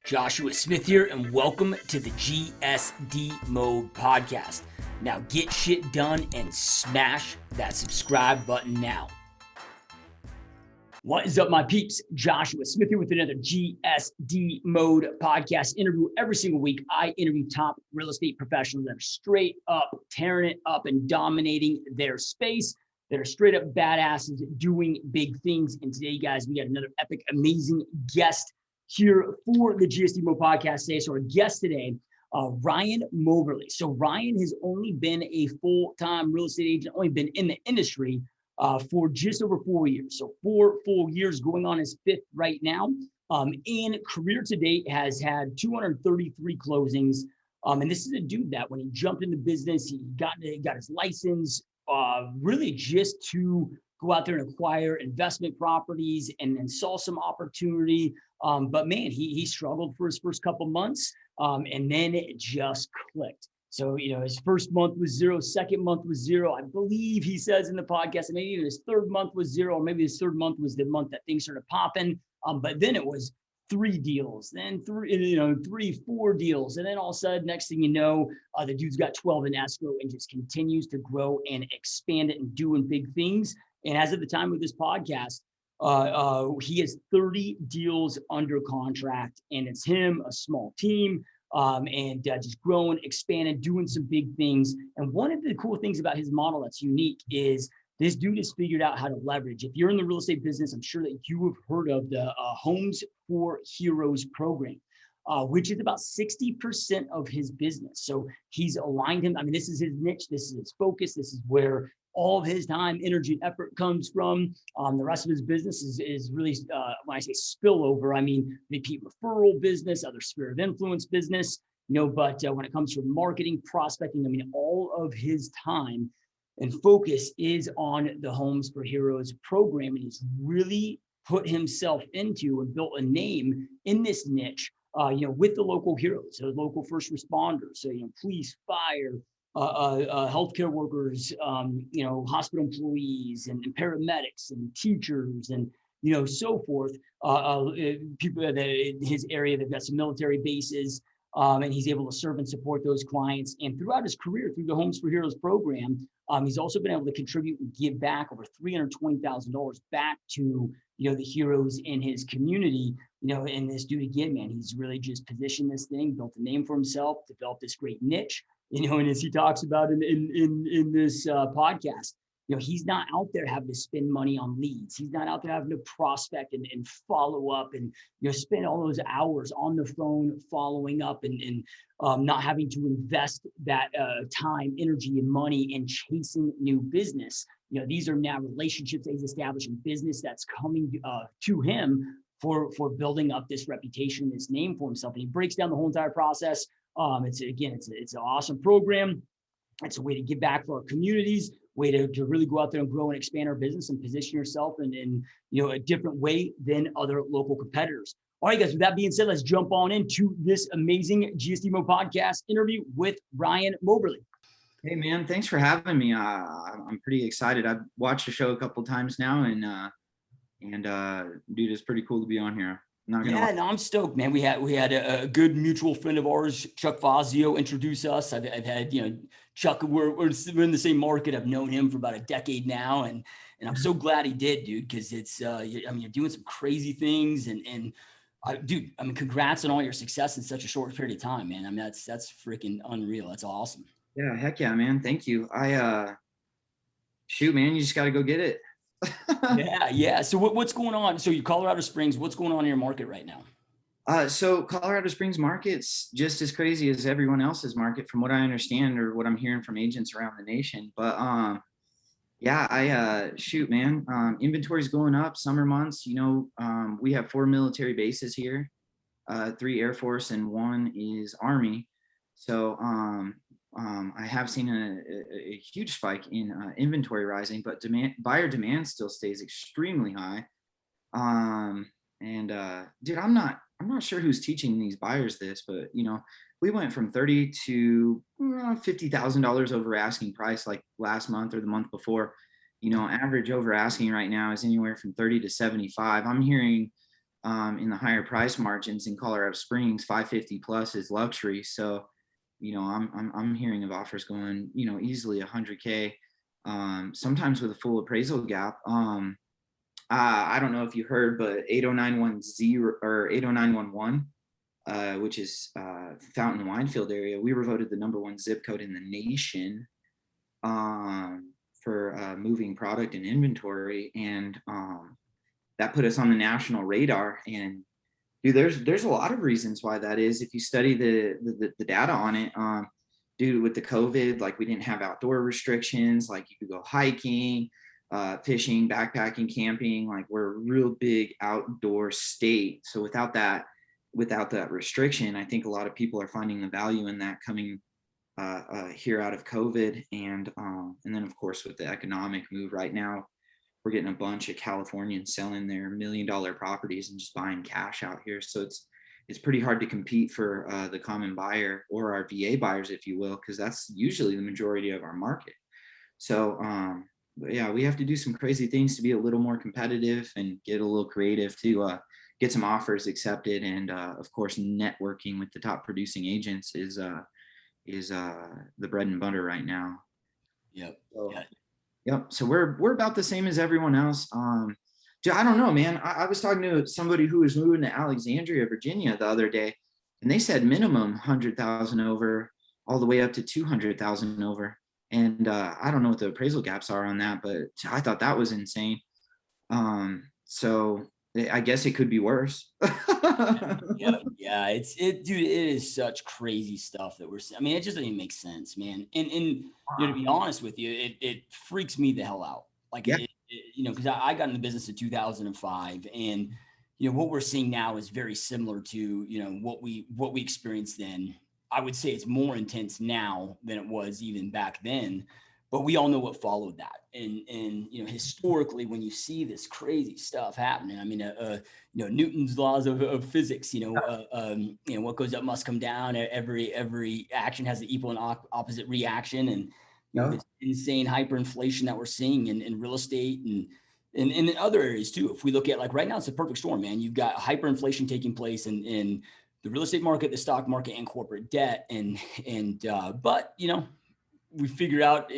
Joshua Smith here, and welcome to the GSD Mode Podcast. Now get shit done and smash that subscribe button now. What is up, my peeps? Joshua Smith here with another GSD Mode Podcast interview. Every single week, I interview top real estate professionals that are straight up tearing it up and dominating their space, that are straight up badasses doing big things. And today, guys, we got another epic, amazing guest here for the GSD Mode Podcast today. So our guest today, Ryan Moberly. So Ryan has only been a full-time real estate agent, only been in the industry for just over 4 years. So 4 full years, going on his 5th right now. And career to date has had 233 closings. And this is a dude that when he jumped into business, he got his license really just to go out there and acquire investment properties and saw some opportunity. But man, he struggled for his first couple months, and then it just clicked. So, his first month was zero, second month was zero. I believe he says in the podcast, and maybe even his third month was zero, or maybe his third month was the month that things started popping. But then it was 3 deals, then 3, 4 deals. And then all of a sudden, next thing you know, the dude's got 12 in escrow and just continues to grow and expand it and doing big things. And as of the time of this podcast, he has 30 deals under contract, and it's him, a small team, and just growing, expanding, doing some big things. And one of the cool things about his model that's unique is this dude has figured out how to leverage. If you're in the real estate business, I'm sure that you have heard of the Homes for Heroes program, which is about 60% of his business. So he's aligned him. I mean, this is his niche. This is his focus. This is where all of his time, energy, and effort comes from. The rest of his business is really, when I say spillover, I mean repeat referral business, other sphere of influence business, but when it comes to marketing, prospecting, I mean, all of his time and focus is on the Homes for Heroes program. And he's really put himself into and built a name in this niche, with the local heroes, so local first responders, so, police, fire, healthcare workers, hospital employees and paramedics and teachers and, so forth. People in his area, they've got some military bases, and he's able to serve and support those clients. And throughout his career, through the Homes for Heroes program, he's also been able to contribute and give back over $320,000 back to, the heroes in his community. And this dude, again, man, he's really just positioned this thing, built a name for himself, developed this great niche. And as he talks about in this podcast, he's not out there having to spend money on leads. He's not out there having to prospect and follow up and, spend all those hours on the phone following up and not having to invest that time, energy, and money in chasing new business. These are now relationships that he's establishing, business that's coming to him for building up this reputation, this name for himself. And he breaks down the whole entire process. It's an awesome program. It's a way to give back for our communities, way to really go out there and grow and expand our business and position yourself in a different way than other local competitors. All right, guys, with that being said, let's jump on into this amazing GSD Mode Podcast interview with Ryan Moberly. Hey, man, thanks for having me. I'm pretty excited. I've watched the show a couple of times now, and dude, it's pretty cool to be on here. I'm stoked, man. We had a good mutual friend of ours, Chuck Fazio, introduce us. I've had, Chuck, we're in the same market. I've known him for about a decade now. And I'm so glad he did, dude, because it's, you're doing some crazy things and dude, congrats on all your success in such a short period of time, man. I mean, that's freaking unreal. That's awesome. Yeah. Heck yeah, man. Thank you. Shoot, man, you just got to go get it. Yeah. So what's going on? So you're Colorado Springs, what's going on in your market right now? So Colorado Springs market's just as crazy as everyone else's market, from what I understand or what I'm hearing from agents around the nation. But shoot, man, inventory's going up. Summer months, we have 4 military bases here, 3 Air Force and 1 is Army. So I have seen a huge spike in inventory rising, but buyer demand still stays extremely high. Dude, I'm not sure who's teaching these buyers this, but we went from $30,000 to $50,000 over asking price like last month or the month before. Average over asking right now is anywhere from 30 to 75. I'm hearing in the higher price margins in Colorado Springs. 550 plus is luxury. So, I'm hearing of offers going, easily 100K, sometimes with a full appraisal gap. I don't know if you heard, but 80910 or 80911, which is Fountain Winefield area, we were voted the #1 zip code in the nation for moving product and inventory, and that put us on the national radar. And dude, there's a lot of reasons why that is. If you study the data on it, dude, with the COVID, like we didn't have outdoor restrictions, like you could go hiking, fishing, backpacking, camping. Like we're a real big outdoor state. So without that restriction, I think a lot of people are finding the value in that coming here out of COVID. And then of course with the economic move right now, we're getting a bunch of Californians selling their $1 million properties and just buying cash out here. So it's pretty hard to compete for the common buyer or our VA buyers, if you will, because that's usually the majority of our market. So but yeah, we have to do some crazy things to be a little more competitive and get a little creative to get some offers accepted. And of course, networking with the top producing agents is the bread and butter right now. Yep. So, yeah. Yep. So we're about the same as everyone else. Dude, I don't know, man. I was talking to somebody who was moving to Alexandria, Virginia the other day, and they said minimum 100,000 over, all the way up to 200,000 over. And I don't know what the appraisal gaps are on that, but I thought that was insane. So I guess it could be worse. Yeah. Dude, it is such crazy stuff that we're seeing. I mean, it just doesn't even make sense, man. And to be honest with you, it freaks me the hell out. Like, Yeah. because I got in the business in 2005, and what we're seeing now is very similar to what we experienced then. I would say it's more intense now than it was even back then. But we all know what followed that. And historically, when you see this crazy stuff happening, I mean, Newton's laws of physics, what goes up must come down. Every action has an equal and opposite reaction. And this insane hyperinflation that we're seeing in real estate and in other areas too. If we look at, like, right now, it's a perfect storm, man. You've got hyperinflation taking place in the real estate market, the stock market, and corporate debt. But we figure out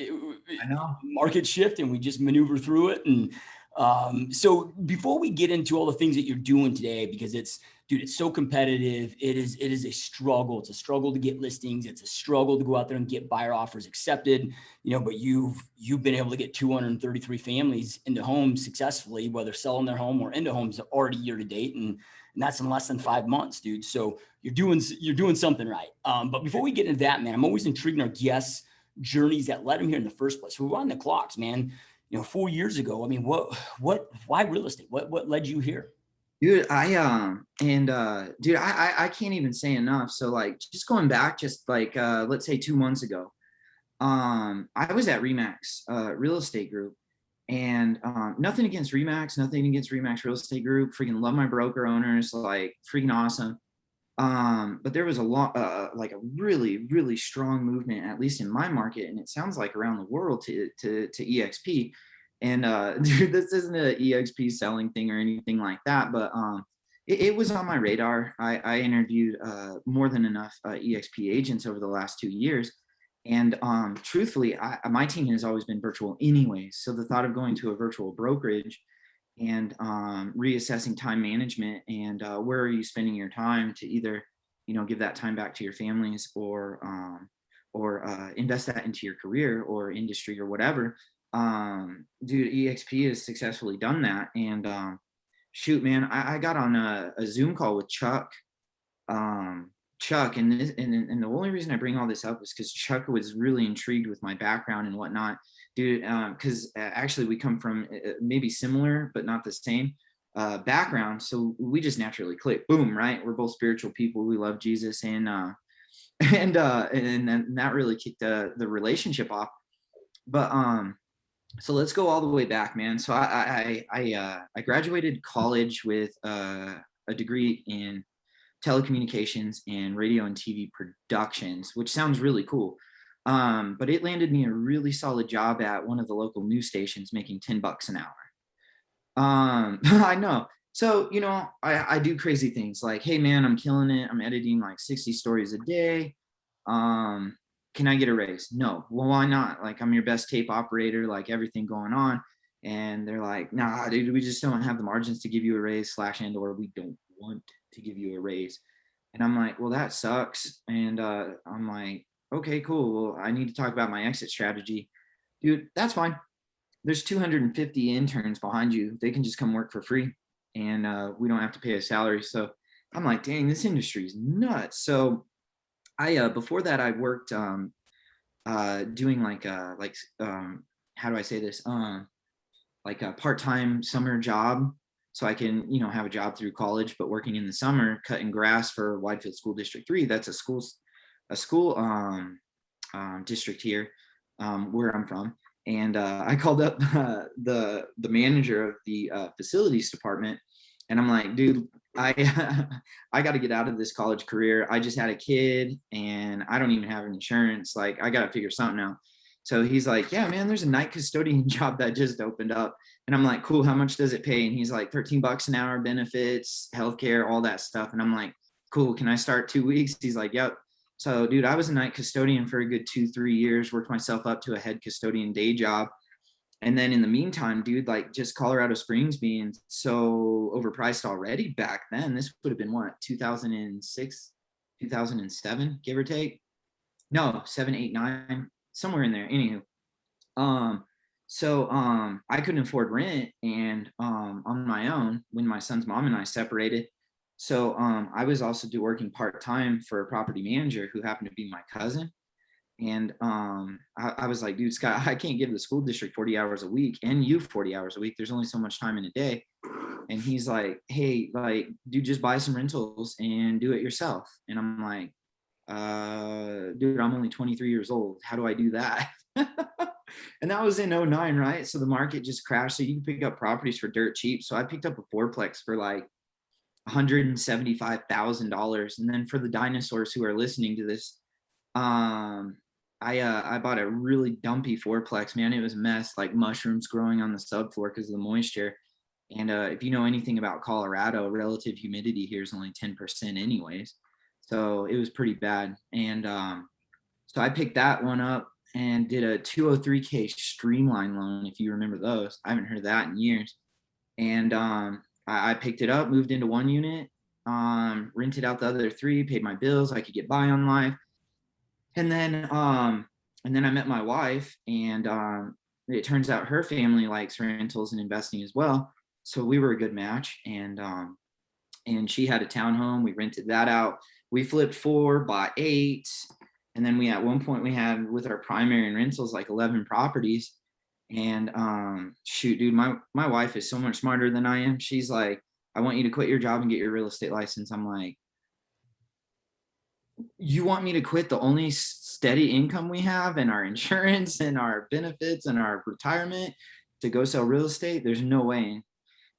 market shift and we just maneuver through it. And so before we get into all the things that you're doing today, because it's so competitive, it is a struggle. It's a struggle to get listings. It's a struggle to go out there and get buyer offers accepted, but you've been able to get 233 families into homes successfully, whether selling their home or into homes already year to date. And that's in less than 5 months, dude. So you're doing something right. But before we get into that, man, I'm always intrigued in our guests' journeys that led them here in the first place. We're on the clocks, man. 4 years ago. I mean, why real estate? What led you here? Dude, I can't even say enough. So like, just going back, just like, let's say 2 months ago, I was at Remax Real Estate Group, and nothing against Remax Real Estate Group. Freaking love my broker owners, like freaking awesome. But there was a lot, like a really, really strong movement, at least in my market, and it sounds like around the world, to EXP. And dude, this isn't an EXP selling thing or anything like that, but it was on my radar. I interviewed more than enough EXP agents over the last 2 years. And truthfully, my team has always been virtual anyways. So the thought of going to a virtual brokerage and reassessing time management and where are you spending your time to either, give that time back to your families or invest that into your career or industry or whatever. Dude, EXP has successfully done that. And shoot, man, I got on a Zoom call with Chuck. And the only reason I bring all this up is because Chuck was really intrigued with my background and whatnot, dude. Because actually we come from maybe similar but not the same background, so we just naturally click. Boom, right? We're both spiritual people. We love Jesus, and that really kicked the relationship off. But so let's go all the way back, man. So I graduated college with a degree in telecommunications and radio and TV productions, which sounds really cool. But it landed me a really solid job at one of the local news stations, making $10 an hour. I know. So, I do crazy things like, hey man, I'm killing it. I'm editing like 60 stories a day. Can I get a raise? No. Well, why not? Like, I'm your best tape operator, like everything going on. And they're like, nah, dude, we just don't have the margins to give you a raise /and/or we don't want to give you a raise. And I'm like, well, that sucks. And I'm like, okay, cool. Well, I need to talk about my exit strategy. Dude, that's fine. There's 250 interns behind you. They can just come work for free and we don't have to pay a salary. So I'm like, dang, this industry is nuts. So I before that I worked doing how do I say this? Like a part-time summer job. So I can, have a job through college, but working in the summer, cutting grass for Widefield School District 3. That's a school district here where I'm from. And I called up the manager of the facilities department, and I'm like, dude, I I got to get out of this college career. I just had a kid, and I don't even have insurance. Like, I got to figure something out. So he's like, yeah, man, there's a night custodian job that just opened up. And I'm like, cool, how much does it pay? And he's like, $13 an hour, benefits, healthcare, all that stuff. And I'm like, cool, can I start 2 weeks? He's like, yep. So, dude, I was a night custodian for a good 2-3 years, worked myself up to a head custodian day job. And then in the meantime, dude, like, just Colorado Springs being so overpriced already back then, this would have been what, 2006, 2007, give or take? No, 7, 8, 9, somewhere in there. Anywho, I couldn't afford rent and on my own when my son's mom and I separated. So I was also working part-time for a property manager who happened to be my cousin. And I was like, dude, Scott, I can't give the school district 40 hours a week and you 40 hours a week. There's only so much time in a day. And he's like, hey, like, dude, just buy some rentals and do it yourself. And I'm like, dude, I'm only 23 years old. How do I do that? And that was in 09, right? So the market just crashed. So you can pick up properties for dirt cheap. So I picked up a fourplex for like $175,000. And then for the dinosaurs who are listening to this, I bought a really dumpy fourplex, man. It was a mess, like mushrooms growing on the subfloor because of the moisture. And if you know anything about Colorado, relative humidity here is only 10% anyways. So it was pretty bad. And so I picked that one up and did a 203K streamline loan, if you remember those. I haven't heard that in years. And I picked it up, moved into one unit, rented out the other 3, paid my bills. I could get by on life. And then I met my wife, and it turns out her family likes rentals and investing as well. So we were a good match. And she had a townhome. We rented that out. We flipped 4, bought 8. And then at one point we had with our primary and rentals like 11 properties. And shoot, dude, my wife is so much smarter than I am. She's like, I want you to quit your job and get your real estate license. I'm like, you want me to quit the only steady income we have and our insurance and our benefits and our retirement to go sell real estate? There's no way.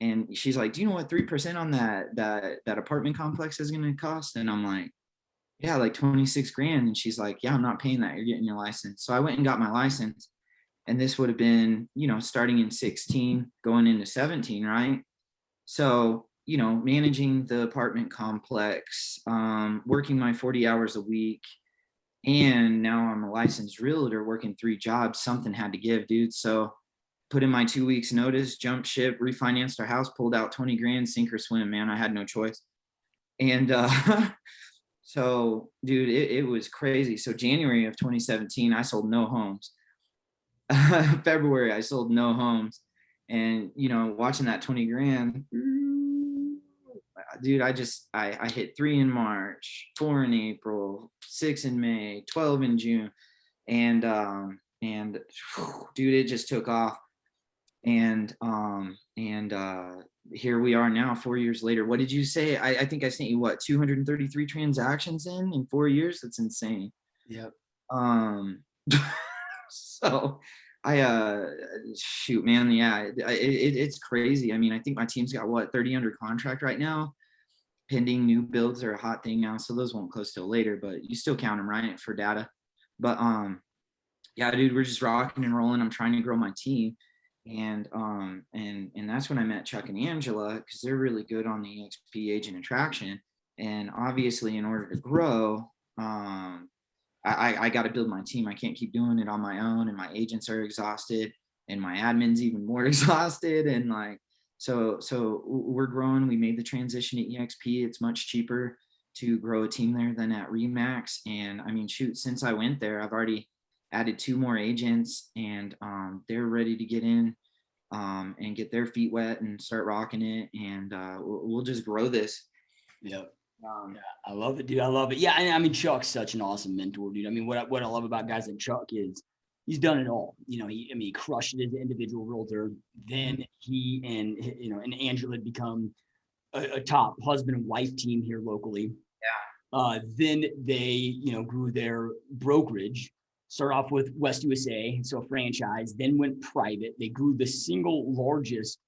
And she's like, do you know what 3% on that apartment complex is going to cost? And I'm like, yeah, like 26 grand. And she's like, yeah, I'm not paying that. You're getting your license. So I went and got my license. And this would have been, starting in 16, going into 17, right? So, managing the apartment complex, working my 40 hours a week. And now I'm a licensed realtor working 3 jobs. Something had to give, dude. So put in my 2 weeks notice, jumped ship, refinanced our house, pulled out 20 grand, sink or swim, man. I had no choice. And so, dude, it was crazy. So January of 2017, I sold no homes. February, I sold no homes. And, watching that 20 grand, dude, I hit 3 in March, 4 in April, 6 in May, 12 in June. And dude, it just took off. And here we are now, 4 years later. What did you say? I think I sent you 233 transactions in 4 years? That's insane. Yep. So shoot, man. Yeah, it's crazy. I mean, I think my team's got 30 under contract right now. Pending new builds are a hot thing now. So those won't close till later, but you still count them, right, for data. But yeah, dude, we're just rocking and rolling. I'm trying to grow my team. And that's when I met Chuck and Angela, because they're really good on the EXP agent attraction. And obviously, in order to grow, I got to build my team. I can't keep doing it on my own, and my agents are exhausted, and my admin's even more exhausted. And like, so we're growing. We made the transition to EXP. It's much cheaper to grow a team there than at Remax. And I mean, shoot, since I went there, I've already added 2 more agents, and they're ready to get in and get their feet wet and start rocking it. And we'll just grow this. Yep. Yeah, I love it, dude. I love it. Yeah, I mean, Chuck's such an awesome mentor, dude. I mean, what I love about guys like Chuck is he's done it all. You know, he crushed it as an individual realtor. Then he and Angela had become a top husband and wife team here locally. Yeah. Then they, grew their brokerage. Started off with West USA, so a franchise. Then went private. They grew the largest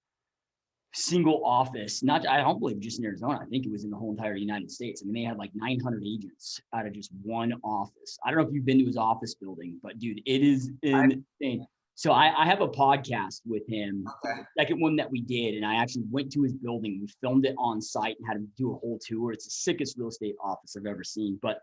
single office, I don't believe just in Arizona. I think it was in the whole entire United States. I mean, they had like 900 agents out of just one office. I don't know if you've been to his office building, but dude, it is insane. So I have a podcast with him, Okay. the second one that we did, and I actually went to his building. We filmed it on site and had him do a whole tour. It's the sickest real estate office I've ever seen. But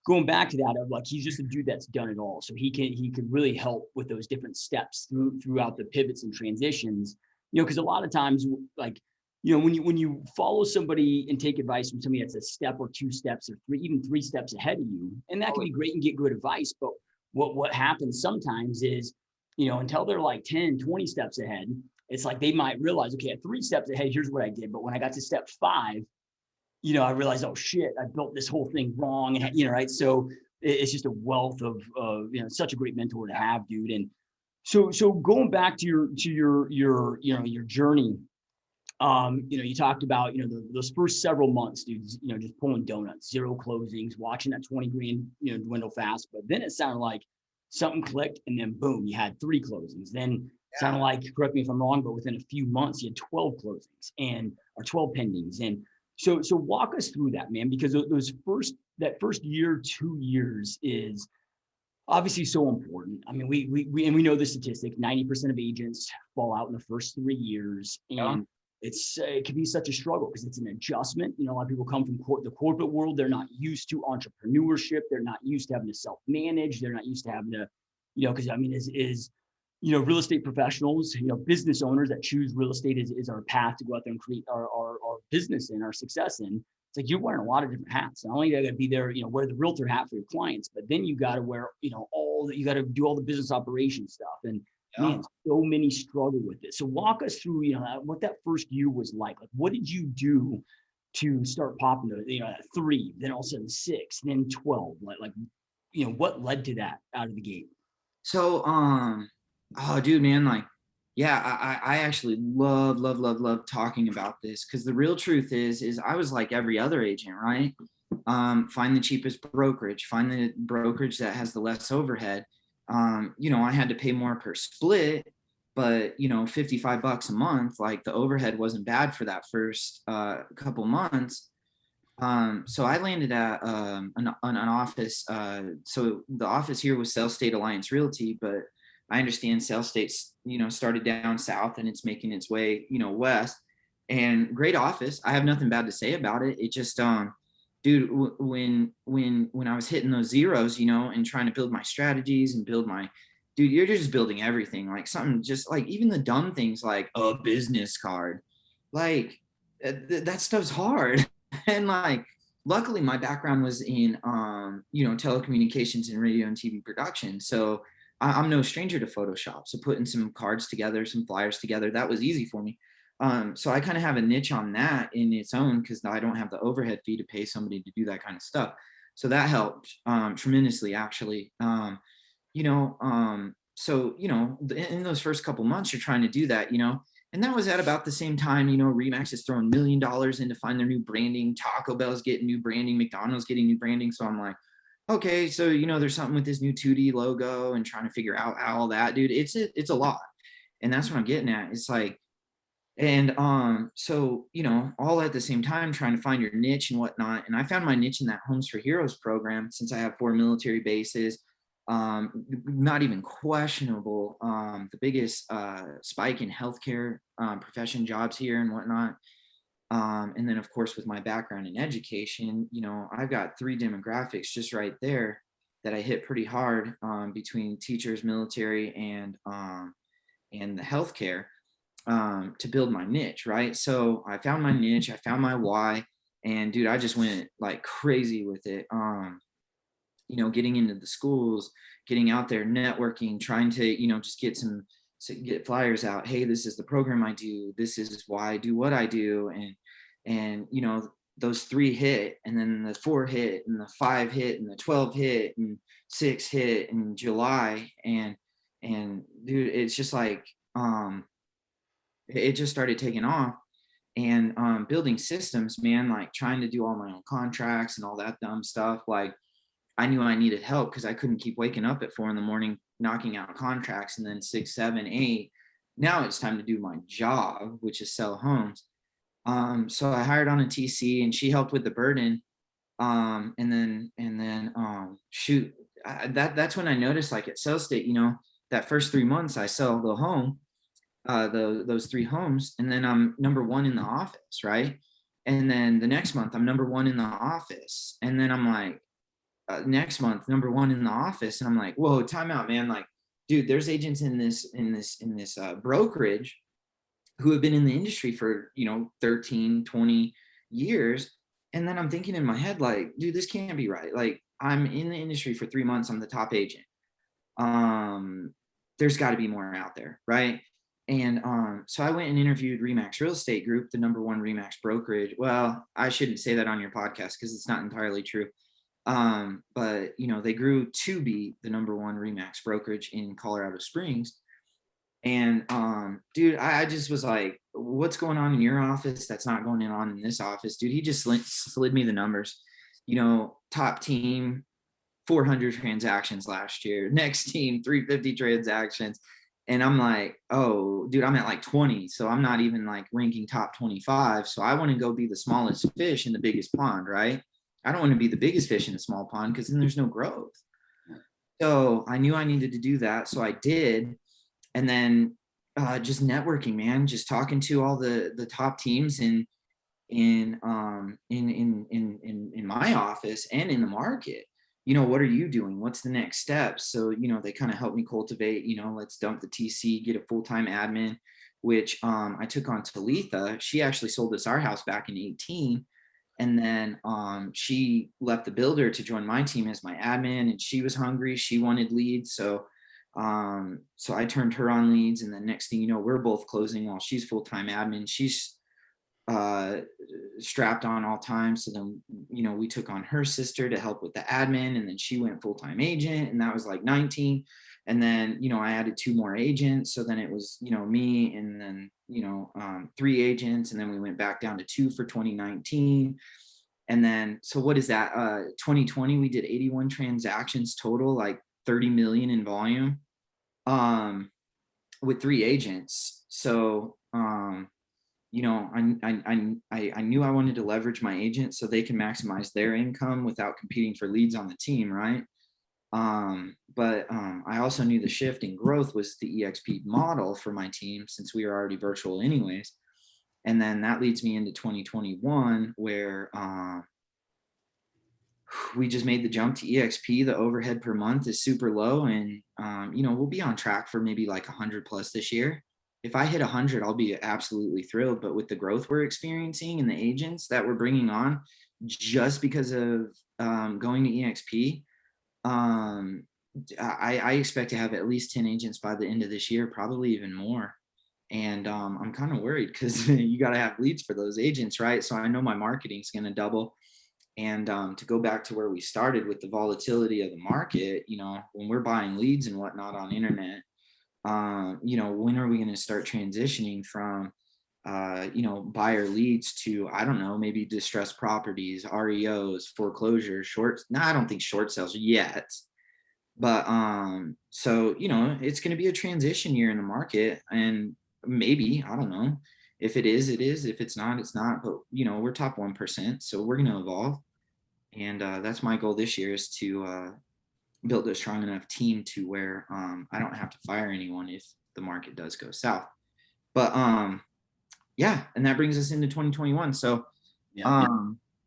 going back to that, of like, he's just a dude that's done it all. So he could really help with those different steps throughout the pivots and transitions. Because a lot of times, like, when you follow somebody and take advice from somebody that's a step or 2 steps or even 3 steps ahead of you, and that can be great and get good advice. But what happens sometimes is, until they're like 10, 20 steps ahead, it's like they might realize, okay, at 3 steps ahead, here's what I did. But when I got to step 5, I realized, oh shit, I built this whole thing wrong. Right. So it's just a wealth of, such a great mentor to have, dude. And so going back to your journey, you talked about, those first several months, dude, just pulling donuts, 0 closings, watching that 20 grand, dwindle fast. But then it sounded like something clicked, and then boom, you had 3 closings. Then it sounded like, correct me if I'm wrong, but within a few months, you had 12 closings or 12 pendings. And so walk us through that, man, because that first year, 2 years is obviously so important. I mean, we know the statistic, 90% of agents fall out in the first 3 years. And it can be such a struggle because it's an adjustment. A lot of people come from the corporate world. They're not used to entrepreneurship. They're not used to having to self-manage. They're not used to having to, because I mean, real estate professionals, business owners that choose real estate is our path to go out there and create our business and our success in. It's like you're wearing a lot of different hats. Not only do you got to be there, wear the realtor hat for your clients, but then you got to wear, you got to do all the business operation stuff. And man, so many struggle with it. So walk us through, what that first year was like. Like, what did you do to start popping to, at 3, then all of a sudden 6, then 12? Like, what led to that out of the gate? So, oh, dude, man, like, yeah, I actually love talking about this, because the real truth is I was like every other agent, right? Find the cheapest brokerage, find the brokerage that has the less overhead. I had to pay more per split, but $55 a month, like the overhead wasn't bad for that first couple months. So I landed at an office. So the office here was Sales State Alliance Realty, but I understand Sales State's, started down south and it's making its way, west. And great office. I have nothing bad to say about it. It just, dude, when I was hitting those zeros, and trying to build my strategies and dude, you're just building everything, like something just like even the dumb things like a business card, like that stuff's hard. And like, luckily my background was in, telecommunications and radio and TV production. So I'm no stranger to Photoshop. So putting some cards together, some flyers together, that was easy for me. So I kind of have a niche on that in its own, because I don't have the overhead fee to pay somebody to do that kind of stuff. So that helped tremendously, actually. So, in those first couple months, you're trying to do that, and that was at about the same time, Remax is throwing $1 million in to find their new branding. Taco Bell's getting new branding. McDonald's getting new branding. So I'm like, okay, so, there's something with this new 2D logo and trying to figure out all that, dude. It's a lot. And that's what I'm getting at. It's like, and so, all at the same time, trying to find your niche and whatnot. And I found my niche in that Homes for Heroes program, since I have 4 military bases. not even questionable. The biggest spike in healthcare profession jobs here and whatnot. And then, of course, with my background in education, I've got 3 demographics just right there that I hit pretty hard, between teachers, military, and the healthcare, to build my niche, right? So I found my niche, I found my why, and dude, I just went like crazy with it. Getting into the schools, getting out there, networking, trying to, just get flyers out. Hey, this is the program I do. This is why I do what I do. And those 3 hit, and then the 4 hit, and the 5 hit, and the 12 hit, and 6 hit in July. And dude, it's just like, it just started taking off. And building systems, man, like trying to do all my own contracts and all that dumb stuff. Like, I knew I needed help because I couldn't keep waking up at 4 a.m, knocking out contracts, and then 6, 7, 8. Now it's time to do my job, which is sell homes. So I hired on a TC, and she helped with the burden. And then shoot, that's when I noticed, like at Sales State, that first 3 months I sell the home, those 3 homes, and then I'm number 1 in the office, right? And then the next month I'm number 1 in the office, and then I'm like, next month number 1 in the office, and I'm like, whoa, time out, man. Like, dude, there's agents in this brokerage who have been in the industry for 13, 20 years. And then I'm thinking in my head, like, dude, this can't be right. Like, I'm in the industry for 3 months, I'm the top agent. There's got to be more out there, right? And so I went and interviewed Remax Real Estate Group, the number 1 Remax brokerage. Well, I shouldn't say that on your podcast because it's not entirely true. But they grew to be the number 1 Remax brokerage in Colorado Springs. And dude, I just was like, what's going on in your office that's not going on in this office? Dude, he just slid me the numbers. Top team, 400 transactions last year. Next team, 350 transactions. And I'm like, oh, dude, I'm at like 20. So I'm not even like ranking top 25. So I want to go be the smallest fish in the biggest pond, right? I don't want to be the biggest fish in a small pond because then there's no growth. So I knew I needed to do that. So I did. And then just networking, man, just talking to all the top teams in my office and in the market. What are you doing? What's the next step? So, they kind of helped me cultivate, let's dump the TC, get a full-time admin, which I took on Talitha. She actually sold us our house back in 2018. And then she left the builder to join my team as my admin, and she was hungry. She wanted leads. So I turned her on leads. And then next thing you know, we're both closing while she's full-time admin. She's strapped on all time. So then, we took on her sister to help with the admin, and then she went full-time agent, and that was like 19. And then, I added 2 more agents. So then it was, me, and then, 3 agents. And then we went back down to 2 for 2019. And then, so what is that? 2020, we did 81 transactions total, like 30 million in volume, with 3 agents. So, I knew I wanted to leverage my agents so they can maximize their income without competing for leads on the team, right? But I also knew the shift in growth was the EXP model for my team, since we were already virtual anyways. And then that leads me into 2021, where we just made the jump to EXP. The overhead per month is super low, and we'll be on track for maybe like 100 plus this year. If I hit 100, I'll be absolutely thrilled. But with the growth we're experiencing and the agents that we're bringing on just because of going to EXP, I expect to have at least 10 agents by the end of this year, probably even more. And I'm kind of worried because you got to have leads for those agents, right? So I know my marketing is going to double. And to go back to where we started with the volatility of the market, when we're buying leads and whatnot on internet, when are we going to start transitioning from, buyer leads to, I don't know, maybe distressed properties, REOs, foreclosures, I don't think short sales yet. But so, it's going to be a transition year in the market, and maybe, I don't know, if it is, it is. If it's not, it's not. But, we're top 1%. So we're going to evolve. And that's my goal this year, is to, built a strong enough team to where I don't have to fire anyone if the market does go south. But yeah, and that brings us into 2021. So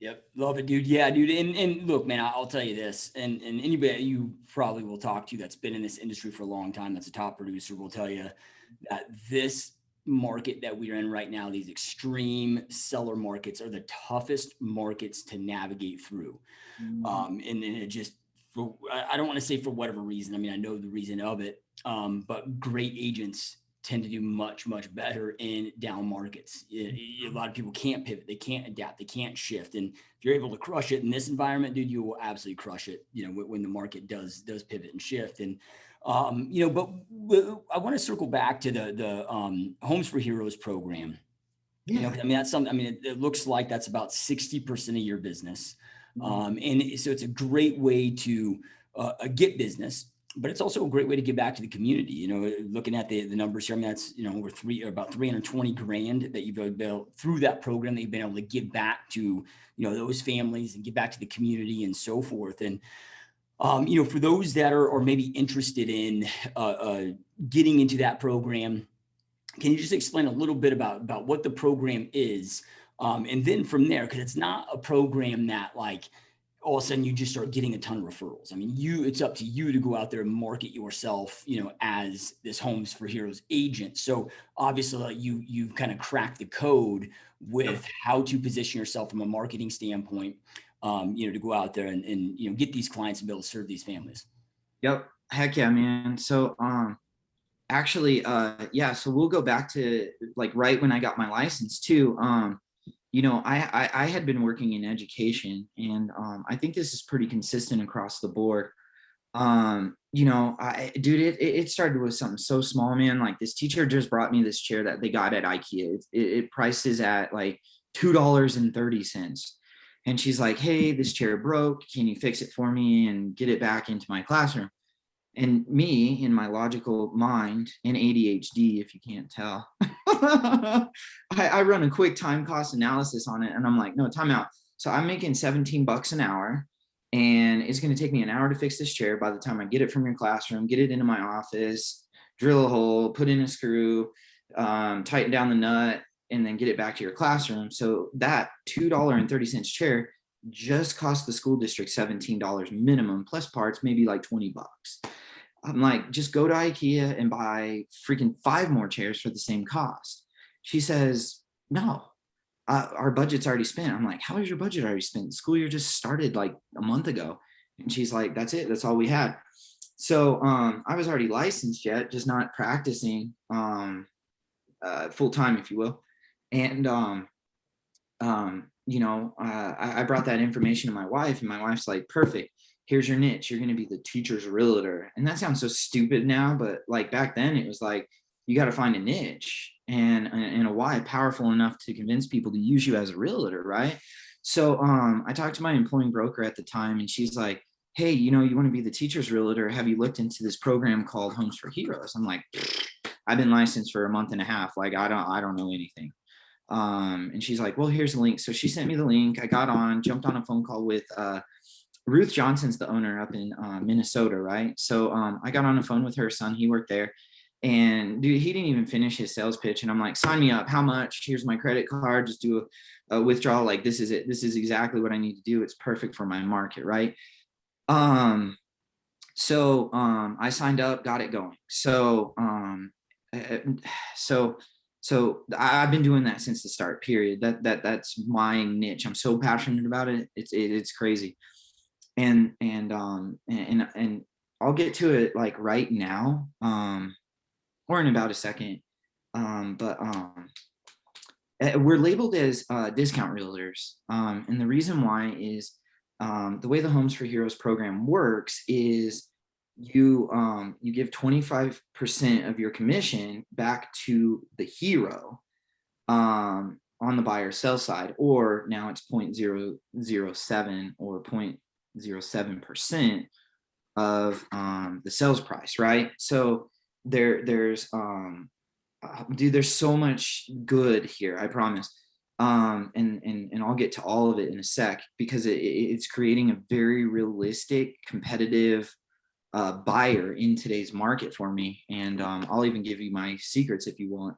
Yep. Love it, dude. Yeah, dude. And look, man, I'll tell you this, and anybody you probably will talk to that's been in this industry for a long time, that's a top producer, will tell you that this market that we're in right now, these extreme seller markets, are the toughest markets to navigate through. And it just, I don't want to say for whatever reason. I mean, I know the reason of it, but great agents tend to do much, much better in down markets. A lot of people can't pivot. They can't adapt. They can't shift. And if you're able to crush it in this environment, dude, you will absolutely crush it, when the market does pivot and shift. And, but I want to circle back to the Homes for Heroes program. yeah. I mean, that's something, I mean, it looks like that's about 60% of your business. And so it's a great way to get business, but it's also a great way to give back to the community. Looking at the numbers here, I mean, that's, over about 320 grand that you've built through that program that you've been able to give back to, those families and give back to the community and so forth. And, for those that are maybe interested in getting into that program, can you just explain a little bit about what the program is? And then from there, because it's not a program that like all of a sudden you just start getting a ton of referrals. I mean, it's up to you to go out there and market yourself, as this Homes for Heroes agent. So obviously you've kind of cracked the code with how to position yourself from a marketing standpoint, to go out there and get these clients and be able to serve these families. Yep. Heck yeah, man. So, actually, so we'll go back to like right when I got my license too. I had been working in education, and I think this is pretty consistent across the board. It started with something so small, man. Like this teacher just brought me this chair that they got at IKEA. It prices at like $2.30. And she's like, hey, this chair broke. Can you fix it for me and get it back into my classroom? And me, in my logical mind, and ADHD, if you can't tell, I run a quick time cost analysis on it. And I'm like, no, time out. So I'm making $17 an hour, and it's going to take me an hour to fix this chair. By the time I get it from your classroom, get it into my office, drill a hole, put in a screw, tighten down the nut, and then get it back to your classroom. So that $2.30 chair just cost the school district $17 minimum, plus parts, maybe like $20. I'm like, just go to IKEA and buy freaking 5 more chairs for the same cost. She says, no, our budget's already spent. I'm like, how is your budget already spent? The school year just started like a month ago. And she's like, that's it. That's all we had. So I was already licensed yet, just not practicing full time, if you will. And I brought that information to my wife, and my wife's like, perfect. Here's your niche. You're going to be the teacher's realtor. And that sounds so stupid now, but like back then it was like, you got to find a niche and a why powerful enough to convince people to use you as a realtor. Right. So I talked to my employing broker at the time, and she's like, hey, you want to be the teacher's realtor. Have you looked into this program called Homes for Heroes? I'm like, I've been licensed for a month and a half. Like, I don't know anything. And she's like, well, here's the link. So she sent me the link. I got on, jumped on a phone call with Ruth Johnson's the owner up in Minnesota, right? So I got on the phone with her son. He worked there. And dude, he didn't even finish his sales pitch. And I'm like, sign me up. How much? Here's my credit card. Just do a withdrawal. Like, this is it. This is exactly what I need to do. It's perfect for my market, right? So I signed up, got it going. So I've been doing that since the start, period. That's my niche. I'm so passionate about it. It's crazy. And I'll get to it like right now, or in about a second. We're labeled as discount realtors. And the reason why is the way the Homes for Heroes program works is you give 25% of your commission back to the hero on the buy or sell side, or now it's 0.007 or 0.07% of the sales price, right? So there's so much good here, I promise. And I'll get to all of it in a sec, because it's creating a very realistic, competitive buyer in today's market for me. And I'll even give you my secrets if you want.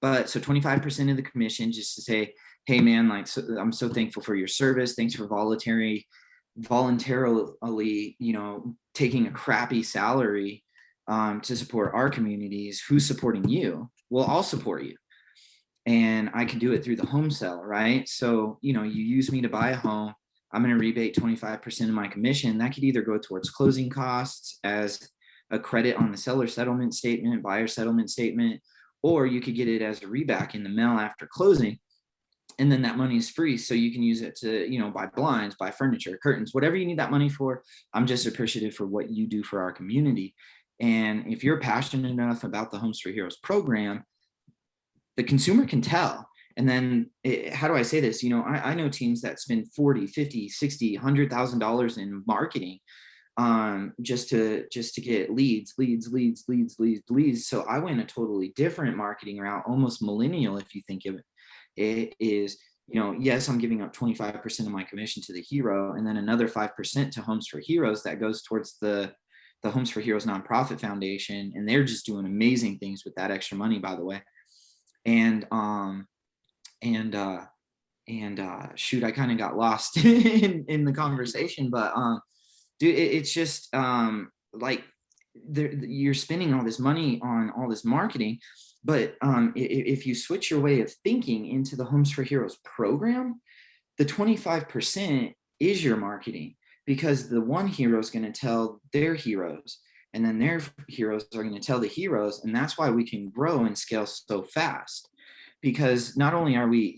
But so 25% of the commission, just to say, hey man, like, so I'm so thankful for your service. Thanks for voluntarily, taking a crappy salary to support our communities. Who's supporting you? Well, I'll support you. And I can do it through the home sale, right? So, you use me to buy a home. I'm going to rebate 25% of my commission. That could either go towards closing costs as a credit on the seller settlement statement, buyer settlement statement, or you could get it as a reback in the mail after closing. And then that money is free. So you can use it to, buy blinds, buy furniture, curtains, whatever you need that money for. I'm just appreciative for what you do for our community. And if you're passionate enough about the Homes for Heroes program, the consumer can tell. And then how do I say this? I know teams that spend 40, 50, 60, $100,000 in marketing just to get leads. So I went a totally different marketing route, almost millennial, if you think of it. It is, yes, I'm giving up 25% of my commission to the hero, and then another 5% to Homes for Heroes that goes towards the Homes for Heroes nonprofit foundation. And they're just doing amazing things with that extra money, by the way. And shoot, I kind of got lost in the conversation, but dude, it's just like you're spending all this money on all this marketing, but if you switch your way of thinking into the Homes for Heroes program, the 25% is your marketing, because the one hero is going to tell their heroes, and then their heroes are going to tell the heroes. And that's why we can grow and scale so fast, because not only are we,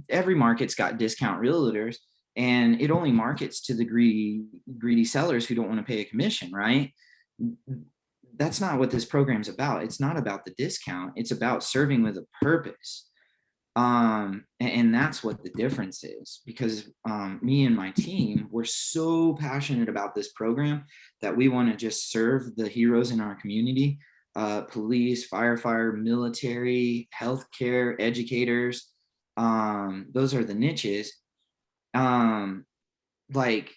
every market's got discount realtors, and it only markets to the greedy sellers who don't want to pay a commission, right? That's not what this program's about. It's not about the discount. It's about serving with a purpose. And that's what the difference is, because me and my team, we're so passionate about this program that we want to just serve the heroes in our community, police, firefighter, military, healthcare, educators. Those are the niches. Like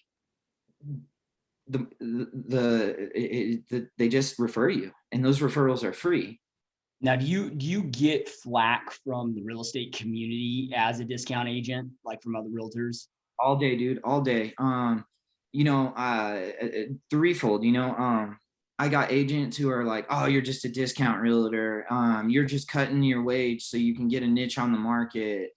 they just refer you, and those referrals are free. Now, do you get flack from the real estate community as a discount agent, like from other realtors? All day, dude, all day. Threefold. I got agents who are like, "Oh, you're just a discount realtor. You're just cutting your wage so you can get a niche on the market.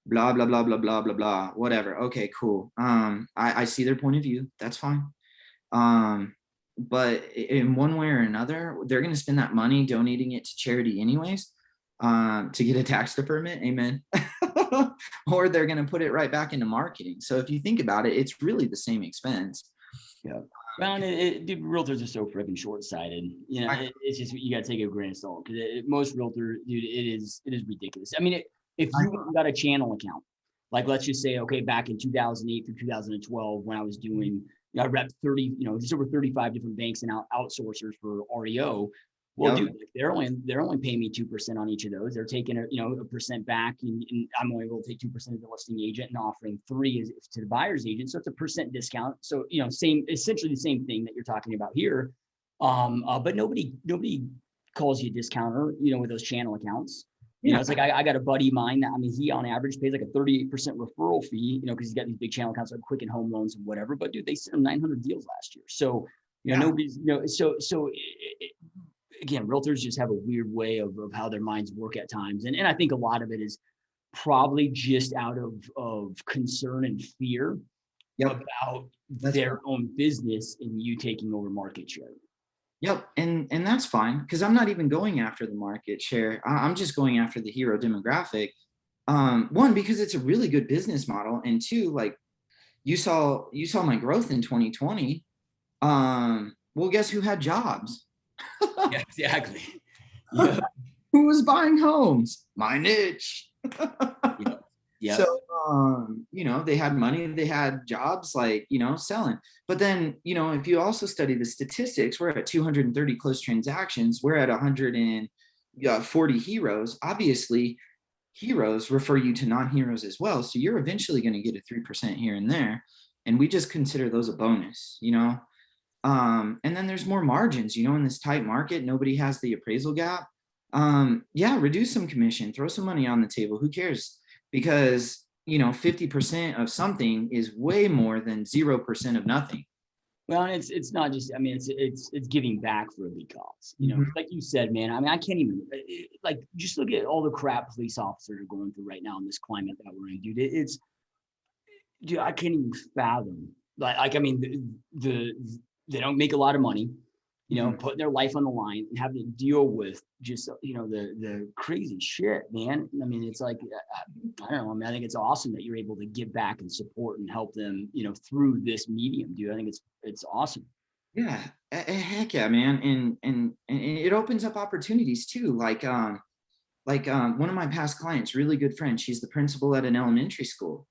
Blah blah blah blah blah blah blah. Whatever. Okay, cool. I see their point of view. That's fine. But in one way or another, they're going to spend that money donating it to charity anyways, to get a tax deferment. Amen. Or they're going to put it right back into marketing. So if you think about it, it's really the same expense. Yeah. Well, dude, realtors are so freaking short-sighted. It's just, you got to take it with a grain of salt, because most realtors, dude, it is ridiculous. I mean, if you got a channel account, like let's just say, okay, back in 2008 through 2012, when I was doing, I repped 30, just over 35 different banks and outsourcers for REO. Well, dude, they're only paying me 2% on each of those. They're taking a percent back, and I'm only able to take 2% of the listing agent and offering 3% to the buyer's agent. So it's a percent discount. So essentially the same thing that you're talking about here. But nobody calls you a discounter, with those channel accounts. It's like I got a buddy of mine that, he on average pays like a 38% referral fee, because he's got these big channel accounts like Quicken Home Loans and whatever. But dude, they sent him 900 deals last year. So nobody's, again, realtors just have a weird way of how their minds work at times. And I think a lot of it is probably just out of concern and fear about their own business and you taking over market share. Yep. And that's fine, because I'm not even going after the market share. I'm just going after the hero demographic. One, because it's a really good business model. And two, like you saw my growth in 2020. Well, guess who had jobs? Yeah, exactly. Yeah. Who was buying homes? My niche. Yeah. So, they had money, they had jobs, like, selling. But then, if you also study the statistics, we're at 230 closed transactions. We're at 140 heroes. Obviously, heroes refer you to non-heroes as well. So you're eventually going to get a 3% here and there. And we just consider those a bonus, And then there's more margins, in this tight market, nobody has the appraisal gap. Yeah, reduce some commission, throw some money on the table. Who cares? Because, 50% of something is way more than 0% of nothing. Well, and it's not just, I mean, it's giving back for a big cause, like you said, man. I mean, I can't even like, just look at all the crap police officers are going through right now in this climate that we're in, dude. Dude, I can't even fathom. I mean, they don't make a lot of money, putting their life on the line and having to deal with just, the crazy shit, man. I mean, it's like, I don't know. I mean, I think it's awesome that you're able to give back and support and help them, through this medium, dude. I think it's awesome. Yeah, heck yeah, man. And it opens up opportunities too. Like one of my past clients, really good friend, she's the principal at an elementary school.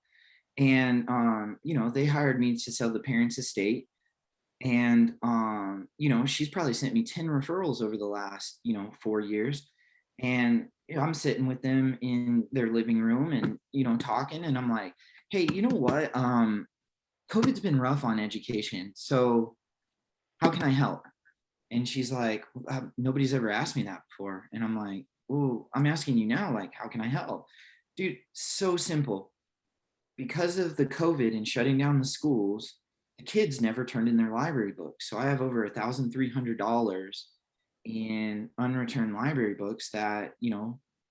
And, they hired me to sell the parents' estate. And, she's probably sent me 10 referrals over the last, 4 years. And I'm sitting with them in their living room and, talking. And I'm like, hey, you know what? COVID's been rough on education. So how can I help? And she's like, nobody's ever asked me that before. And I'm like, oh, I'm asking you now, like, how can I help? Dude, so simple. Because of the COVID and shutting down the schools, the kids never turned in their library books. So I have over $1,300 in unreturned library books that,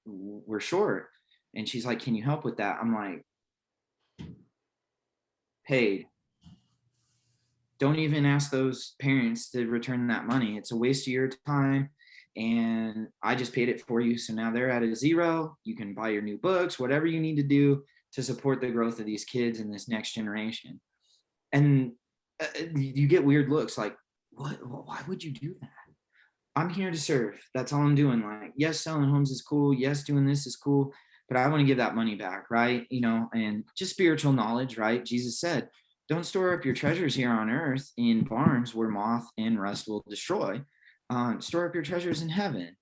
were short. And she's like, can you help with that? I'm like, paid. Don't even ask those parents to return that money. It's a waste of your time. And I just paid it for you. So now they're at a zero. You can buy your new books, whatever you need to do to support the growth of these kids and this next generation. And you get weird looks like, what? Why would you do that? I'm here to serve. That's all I'm doing. Like, yes, selling homes is cool. Yes, doing this is cool, but I want to give that money back, right? And just spiritual knowledge, right? Jesus said, don't store up your treasures here on earth in barns where moth and rust will destroy. Store up your treasures in heaven.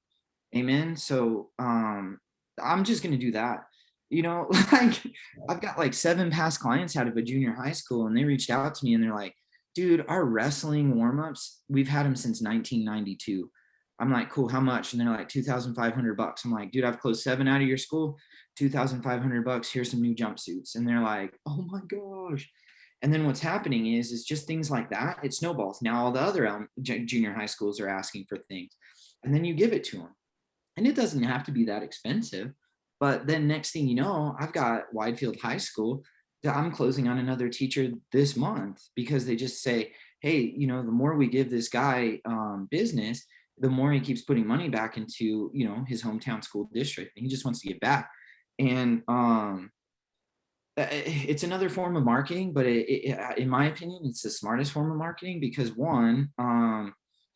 Amen. So I'm just going to do that. Like I've got like 7 past clients out of a junior high school, and they reached out to me and they're like, dude, our wrestling warm-ups, we've had them since 1992. I'm like, cool, how much? And they're like, $2,500. I'm like, dude, I've closed 7 out of your school, $2,500. Here's some new jumpsuits. And they're like, oh my gosh. And then what's happening is just things like that. It snowballs. Now all the other junior high schools are asking for things, and then you give it to them. And it doesn't have to be that expensive. But then next thing you know, I've got Widefield High School that I'm closing on another teacher this month because they just say, hey, the more we give this guy business, the more he keeps putting money back into, his hometown school district. And he just wants to give back. And it's another form of marketing, but in my opinion, it's the smartest form of marketing because one,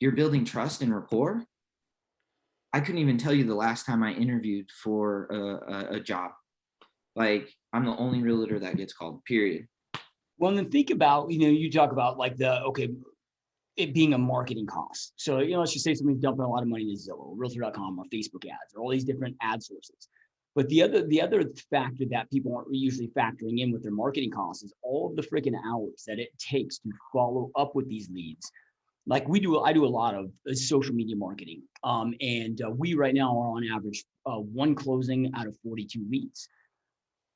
you're building trust and rapport. I couldn't even tell you the last time I interviewed for a job. Like, I'm the only realtor that gets called, period. Well, then think about, you talk about like it being a marketing cost. So, let's just say somebody's dumping a lot of money into Zillow, Realtor.com, or Facebook ads, or all these different ad sources. But the other factor that people aren't usually factoring in with their marketing costs is all of the freaking hours that it takes to follow up with these leads. Like I do a lot of social media marketing. And we right now are on average 1 closing out of 42 leads.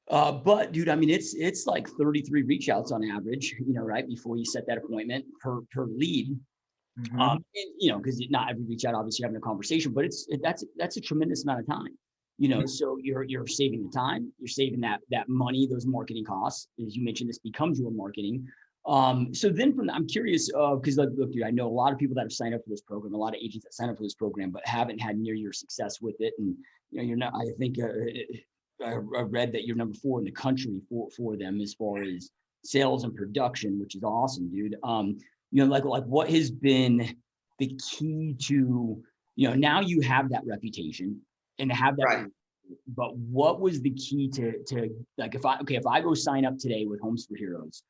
But dude, I mean, it's like 33 reach outs on average, right before you set that appointment per lead. Mm-hmm. And, because not every reach out, obviously having a conversation, but that's a tremendous amount of time, so you're saving the time, you're saving that money, those marketing costs. As you mentioned, this becomes your marketing. So then I'm curious, because look, dude, I know a lot of people that have signed up for this program, a lot of agents that sign up for this program, but haven't had near your success with it. And, you're not, I think, I read that you're number 4 in the country for them as far as sales and production, which is awesome, dude. Like what has been the key to, now you have that reputation and have that, right. But what was the key to like, if I go sign up today with Homes for Heroes,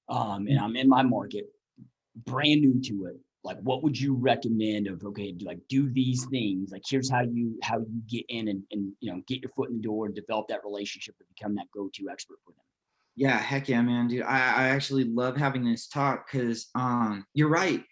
and I'm in my market, brand new to it, like what would you recommend of, do these things, like here's how you get in and get your foot in the door and develop that relationship and become that go-to expert for them? Yeah, heck yeah, man, dude. I actually love having this talk because you're right.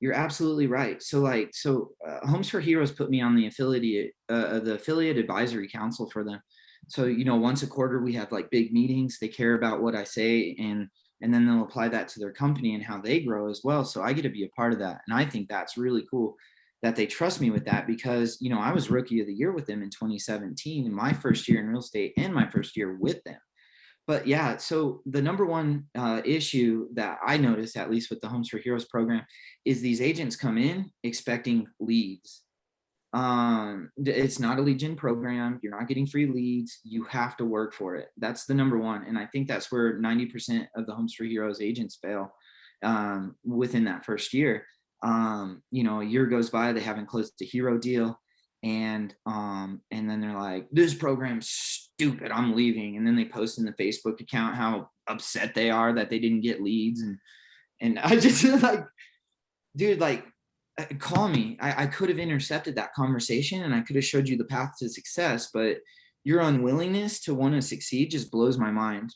You're absolutely right. So Homes for Heroes put me on the affiliate advisory council for them. So, once a quarter we have like big meetings. They care about what I say, and then they'll apply that to their company and how they grow as well. So I get to be a part of that. And I think that's really cool that they trust me with that, because, I was rookie of the year with them in 2017, my first year in real estate and my first year with them. But yeah, so the number one issue that I noticed, at least with the Homes for Heroes program, is these agents come in expecting leads. It's not a lead gen program. You're not getting free leads. You have to work for it. That's the number one. And I think that's where 90% of the Homes for Heroes agents fail within that first year. A year goes by, they haven't closed a hero deal. And then they're like, this program's stupid, I'm leaving. And then they post in the Facebook account how upset they are that they didn't get leads. And I just like, dude, like, call me. I could have intercepted that conversation and I could have showed you the path to success, but your unwillingness to want to succeed just blows my mind.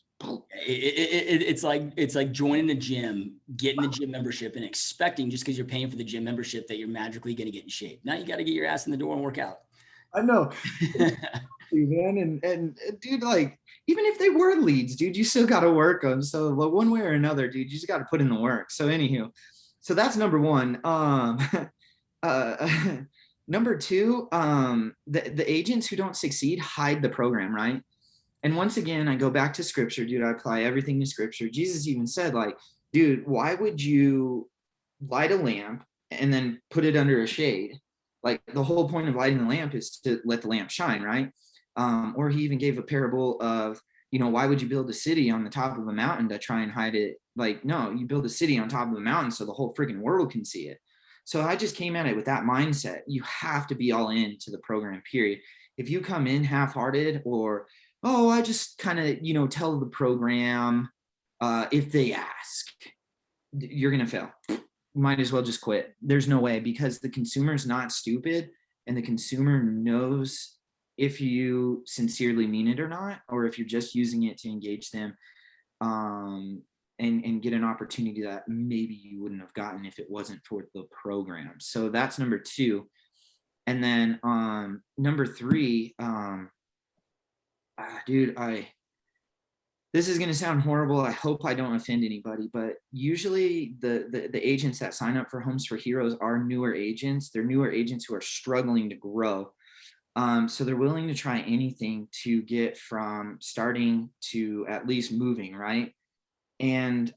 It's like joining the gym, getting the gym membership, and expecting just because you're paying for the gym membership that you're magically going to get in shape. Now you got to get your ass in the door and work out. I know, man. And dude, like, even if they were leads, dude, you still got to work them. So one way or another, dude, you just got to put in the work. So anywho, so that's number one. Number two, the agents who don't succeed hide the program, right? And once again, I go back to scripture, dude. I apply everything to scripture. Jesus even said, like, dude, why would you light a lamp and then put it under a shade? Like, the whole point of lighting the lamp is to let the lamp shine, right? Or he even gave a parable of, why would you build a city on the top of a mountain to try and hide it? Like, no, you build a city on top of a mountain so the whole freaking world can see it. So I just came at it with that mindset. You have to be all in to the program, period. If you come in half-hearted, or, oh, I just kind of, tell the program if they ask, you're going to fail. Might as well just quit. There's no way, because the consumer's not stupid, and the consumer knows if you sincerely mean it or not, or if you're just using it to engage them and get an opportunity that maybe you wouldn't have gotten if it wasn't for the program. So that's number two. And then number three, dude, this is going to sound horrible. I hope I don't offend anybody, but usually the agents that sign up for Homes for Heroes are newer agents. They're newer agents who are struggling to grow. So they're willing to try anything to get from starting to at least moving, right? And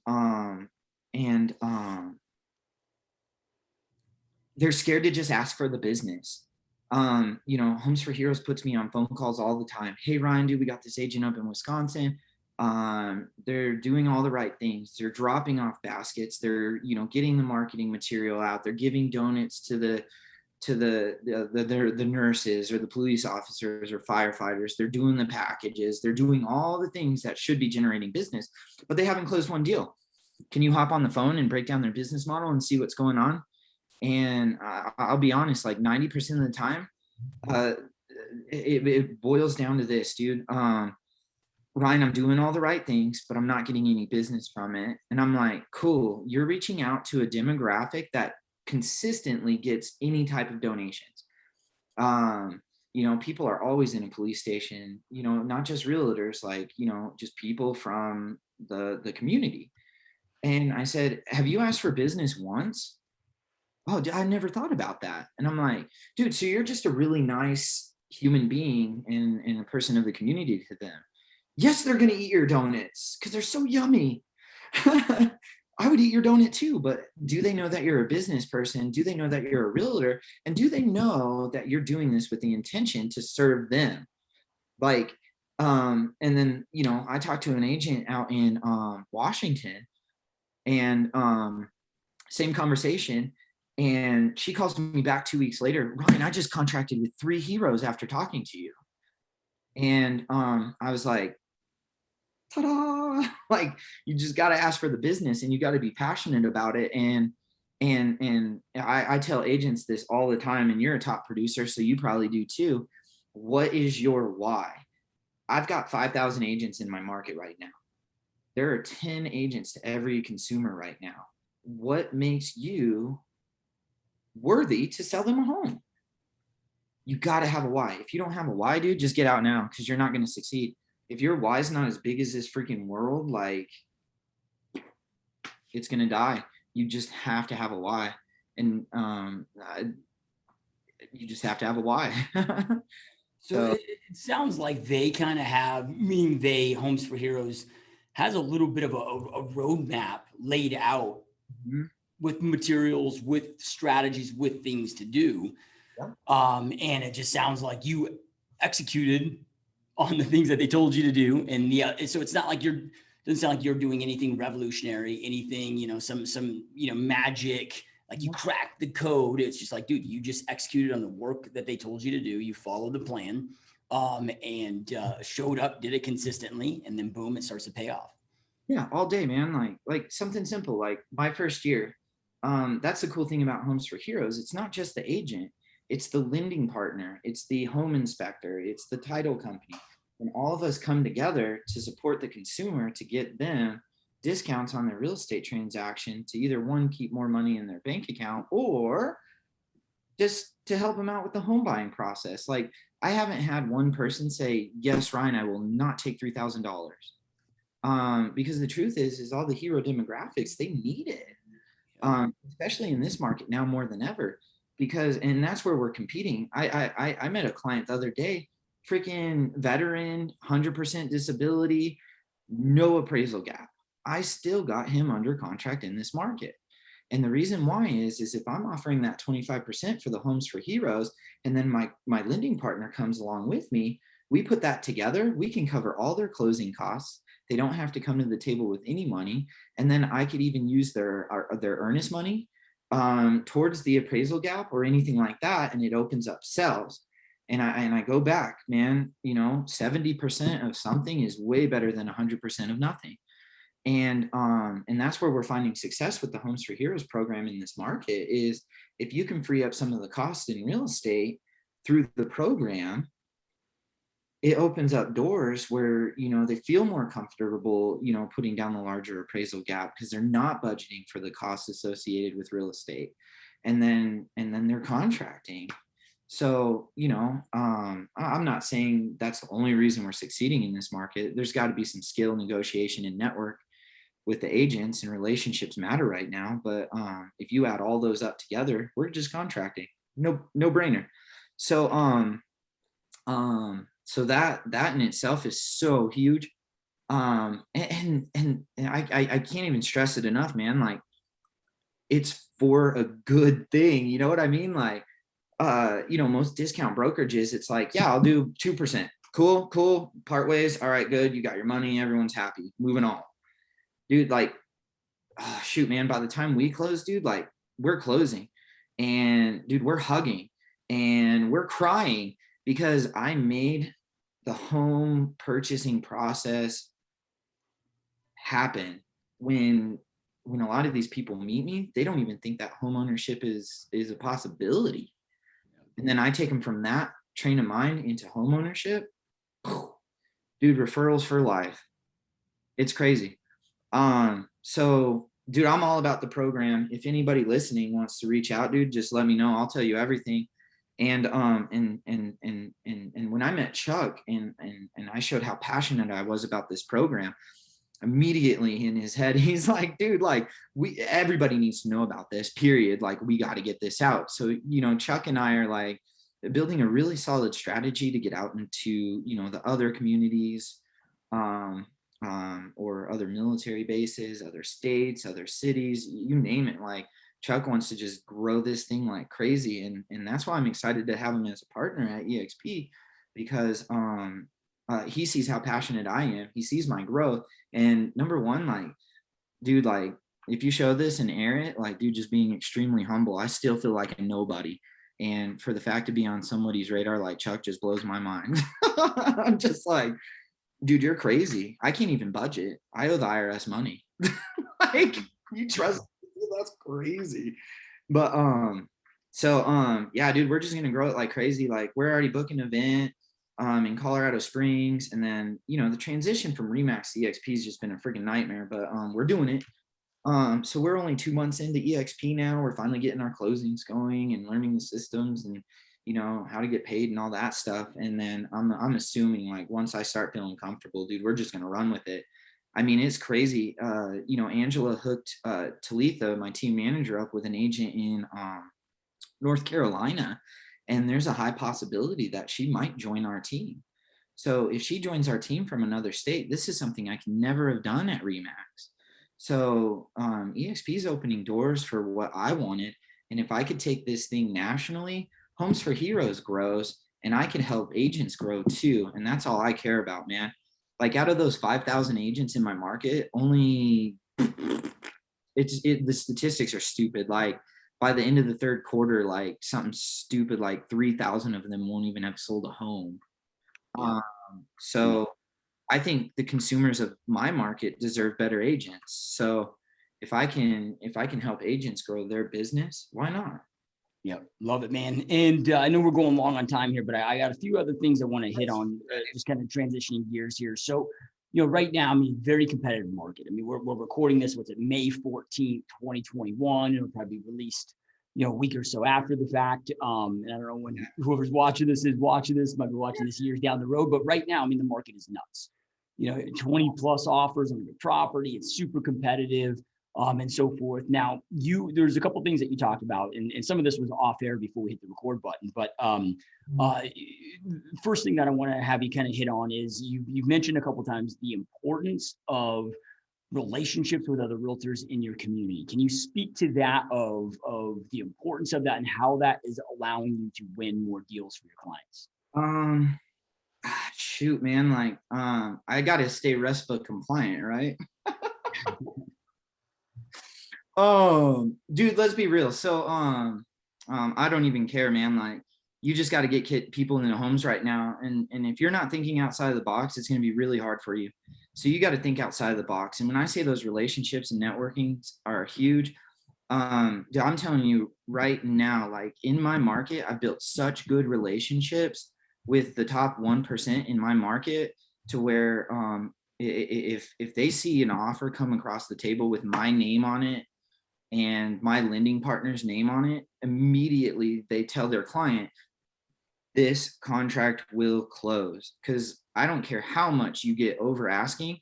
they're scared to just ask for the business. Homes for Heroes puts me on phone calls all the time. Hey, Ryan, dude, we got this agent up in Wisconsin. They're doing all the right things. They're dropping off baskets. They're, getting the marketing material out. They're giving donuts to the nurses or the police officers or firefighters. They're doing the packages. They're doing all the things that should be generating business, but they haven't closed one deal. Can you hop on the phone and break down their business model and see what's going on? And I'll be honest, like 90% of the time, it boils down to this, dude. Ryan, I'm doing all the right things, but I'm not getting any business from it. And I'm like, cool, you're reaching out to a demographic that consistently gets any type of donations. People are always in a police station, not just realtors, like, just people from the community. And I said, have you asked for business once? Oh, I never thought about that. And I'm like, dude, so you're just a really nice human being and a person of the community to them. Yes, they're going to eat your donuts because they're so yummy. I would eat your donut too, but do they know that you're a business person? Do they know that you're a realtor? And do they know that you're doing this with the intention to serve them? Like, and then, I talked to an agent out in Washington, and same conversation. And she calls me back 2 weeks later. Ryan, I just contracted with 3 heroes after talking to you. And I was like, ta-da! Like, you just got to ask for the business, and you got to be passionate about it. And I tell agents this all the time, and you're a top producer, so you probably do too. What is your why? I've got 5,000 agents in my market right now. There are 10 agents to every consumer right now. What makes you worthy to sell them a home. You got to have a why. If you don't have a why, dude, just get out now, because you're not going to succeed. If your why is not as big as this freaking world, like, it's going to die. You just have to have a why. And you just have to have a why. So it sounds like they kind of have, meaning they, Homes for Heroes, has a little bit of a roadmap laid out with materials, with strategies, with things to do. And it just sounds like you executed on the things that they told you to do. And so it's not like doesn't sound like you're doing anything revolutionary, anything, some, magic, like you cracked the code. It's just like, dude, you just executed on the work that they told you to do. You followed the plan, and showed up, did it consistently, and then boom, it starts to pay off. Yeah, all day, man. Like something simple, like my first year. That's the cool thing about Homes for Heroes. It's not just the agent, it's the lending partner, it's the home inspector, it's the title company. And all of us come together to support the consumer, to get them discounts on their real estate transaction, to either one, keep more money in their bank account, or just to help them out with the home buying process. Like, I haven't had one person say, yes, Ryan, I will not take $3,000. Because the truth is all the hero demographics, they need it. Especially in this market now more than ever, and that's where we're competing. I met a client the other day, freaking veteran, 100% disability, no appraisal gap. I still got him under contract in this market. And the reason why is if I'm offering that 25% for the Homes for Heroes, and then my lending partner comes along with me, we put that together, we can cover all their closing costs. They don't have to come to the table with any money. And then I could even use their earnest money towards the appraisal gap or anything like that. And it opens up sales. And I go back, man, 70% of something is way better than 100% of nothing. And that's where we're finding success with the Homes for Heroes program in this market, is if you can free up some of the costs in real estate through the program, it opens up doors where, they feel more comfortable, putting down the larger appraisal gap, because they're not budgeting for the costs associated with real estate. And then they're contracting. So, I'm not saying that's the only reason we're succeeding in this market. There's got to be some skill, negotiation, and network with the agents, and relationships matter right now. But if you add all those up together, we're just contracting. No brainer. So, so that in itself is so huge. And I can't even stress it enough, man. Like, it's for a good thing. You know what I mean? Like, most discount brokerages, it's like, yeah, I'll do 2%. Cool. Part ways. All right, good. You got your money. Everyone's happy. Moving on. Dude, like, oh, shoot, man. By the time we close, dude, like, we're closing, and dude, we're hugging and we're crying, because I made the home purchasing process happen. When a lot of these people meet me, they don't even think that home ownership is a possibility. And then I take them from that train of mind into home ownership. Dude, referrals for life. It's crazy. So, dude, I'm all about the program. If anybody listening wants to reach out, dude, just let me know. I'll tell you everything. And when I met Chuck and I showed how passionate I was about this program, immediately in his head, he's like, dude, like, everybody needs to know about this, period. Like, we got to get this out. So, Chuck and I are like building a really solid strategy to get out into, the other communities, or other military bases, other states, other cities, you name it. Like, Chuck wants to just grow this thing like crazy. And that's why I'm excited to have him as a partner at EXP, because he sees how passionate I am. He sees my growth. And number one, like, dude, like, if you show this and air it, like, dude, just being extremely humble, I still feel like a nobody. And for the fact to be on somebody's radar like Chuck just blows my mind. I'm just like, dude, you're crazy. I can't even budget. I owe the IRS money. Like, you trust me? That's crazy. But yeah, dude, we're just gonna grow it like crazy. Like, we're already booking an event in Colorado Springs, and then the transition from Remax to EXP has just been a freaking nightmare, but we're doing it. So we're only 2 months into EXP now. We're finally getting our closings going and learning the systems and, how to get paid and all that stuff. And then I'm assuming like once I start feeling comfortable, dude, we're just going to run with it. I mean, it's crazy. Angela hooked Talitha, my team manager, up with an agent in North Carolina. And there's a high possibility that she might join our team. So if she joins our team from another state, this is something I can never have done at Remax. So EXP is opening doors for what I wanted. And if I could take this thing nationally, Homes for Heroes grows and I can help agents grow too. And that's all I care about, man. Like out of those 5,000 agents in my market, only the statistics are stupid. Like by the end of the third quarter, like something stupid, like 3,000 of them won't even have sold a home. So I think the consumers of my market deserve better agents. So if I can help agents grow their business, why not? Yeah, love it, man. And I know we're going long on time here, but I got a few other things I want to hit on, just kind of transitioning gears here. So, right now, I mean, very competitive market. I mean, we're recording this, what's it, May 14th, 2021. It'll probably be released, a week or so after the fact. And I don't know when whoever's watching this might be watching this years down the road. But right now, I mean, the market is nuts. 20 plus offers on the property. It's super competitive. And so forth. Now, there's a couple things that you talked about, and some of this was off air before we hit the record button. But first thing that I want to have you kind of hit on is you've mentioned a couple times the importance of relationships with other realtors in your community. Can you speak to that of the importance of that and how that is allowing you to win more deals for your clients? Shoot, man, like I got to stay RESPA compliant, right? Oh, dude, let's be real. So, I don't even care, man. Like, you just got to get people in the homes right now. And if you're not thinking outside of the box, it's going to be really hard for you. So you got to think outside of the box. And when I say those relationships and networking are huge, I'm telling you right now, like in my market, I've built such good relationships with the top 1% in my market to where, if they see an offer come across the table with my name on it, and my lending partner's name on it, immediately they tell their client, this contract will close. Because I don't care how much you get over asking,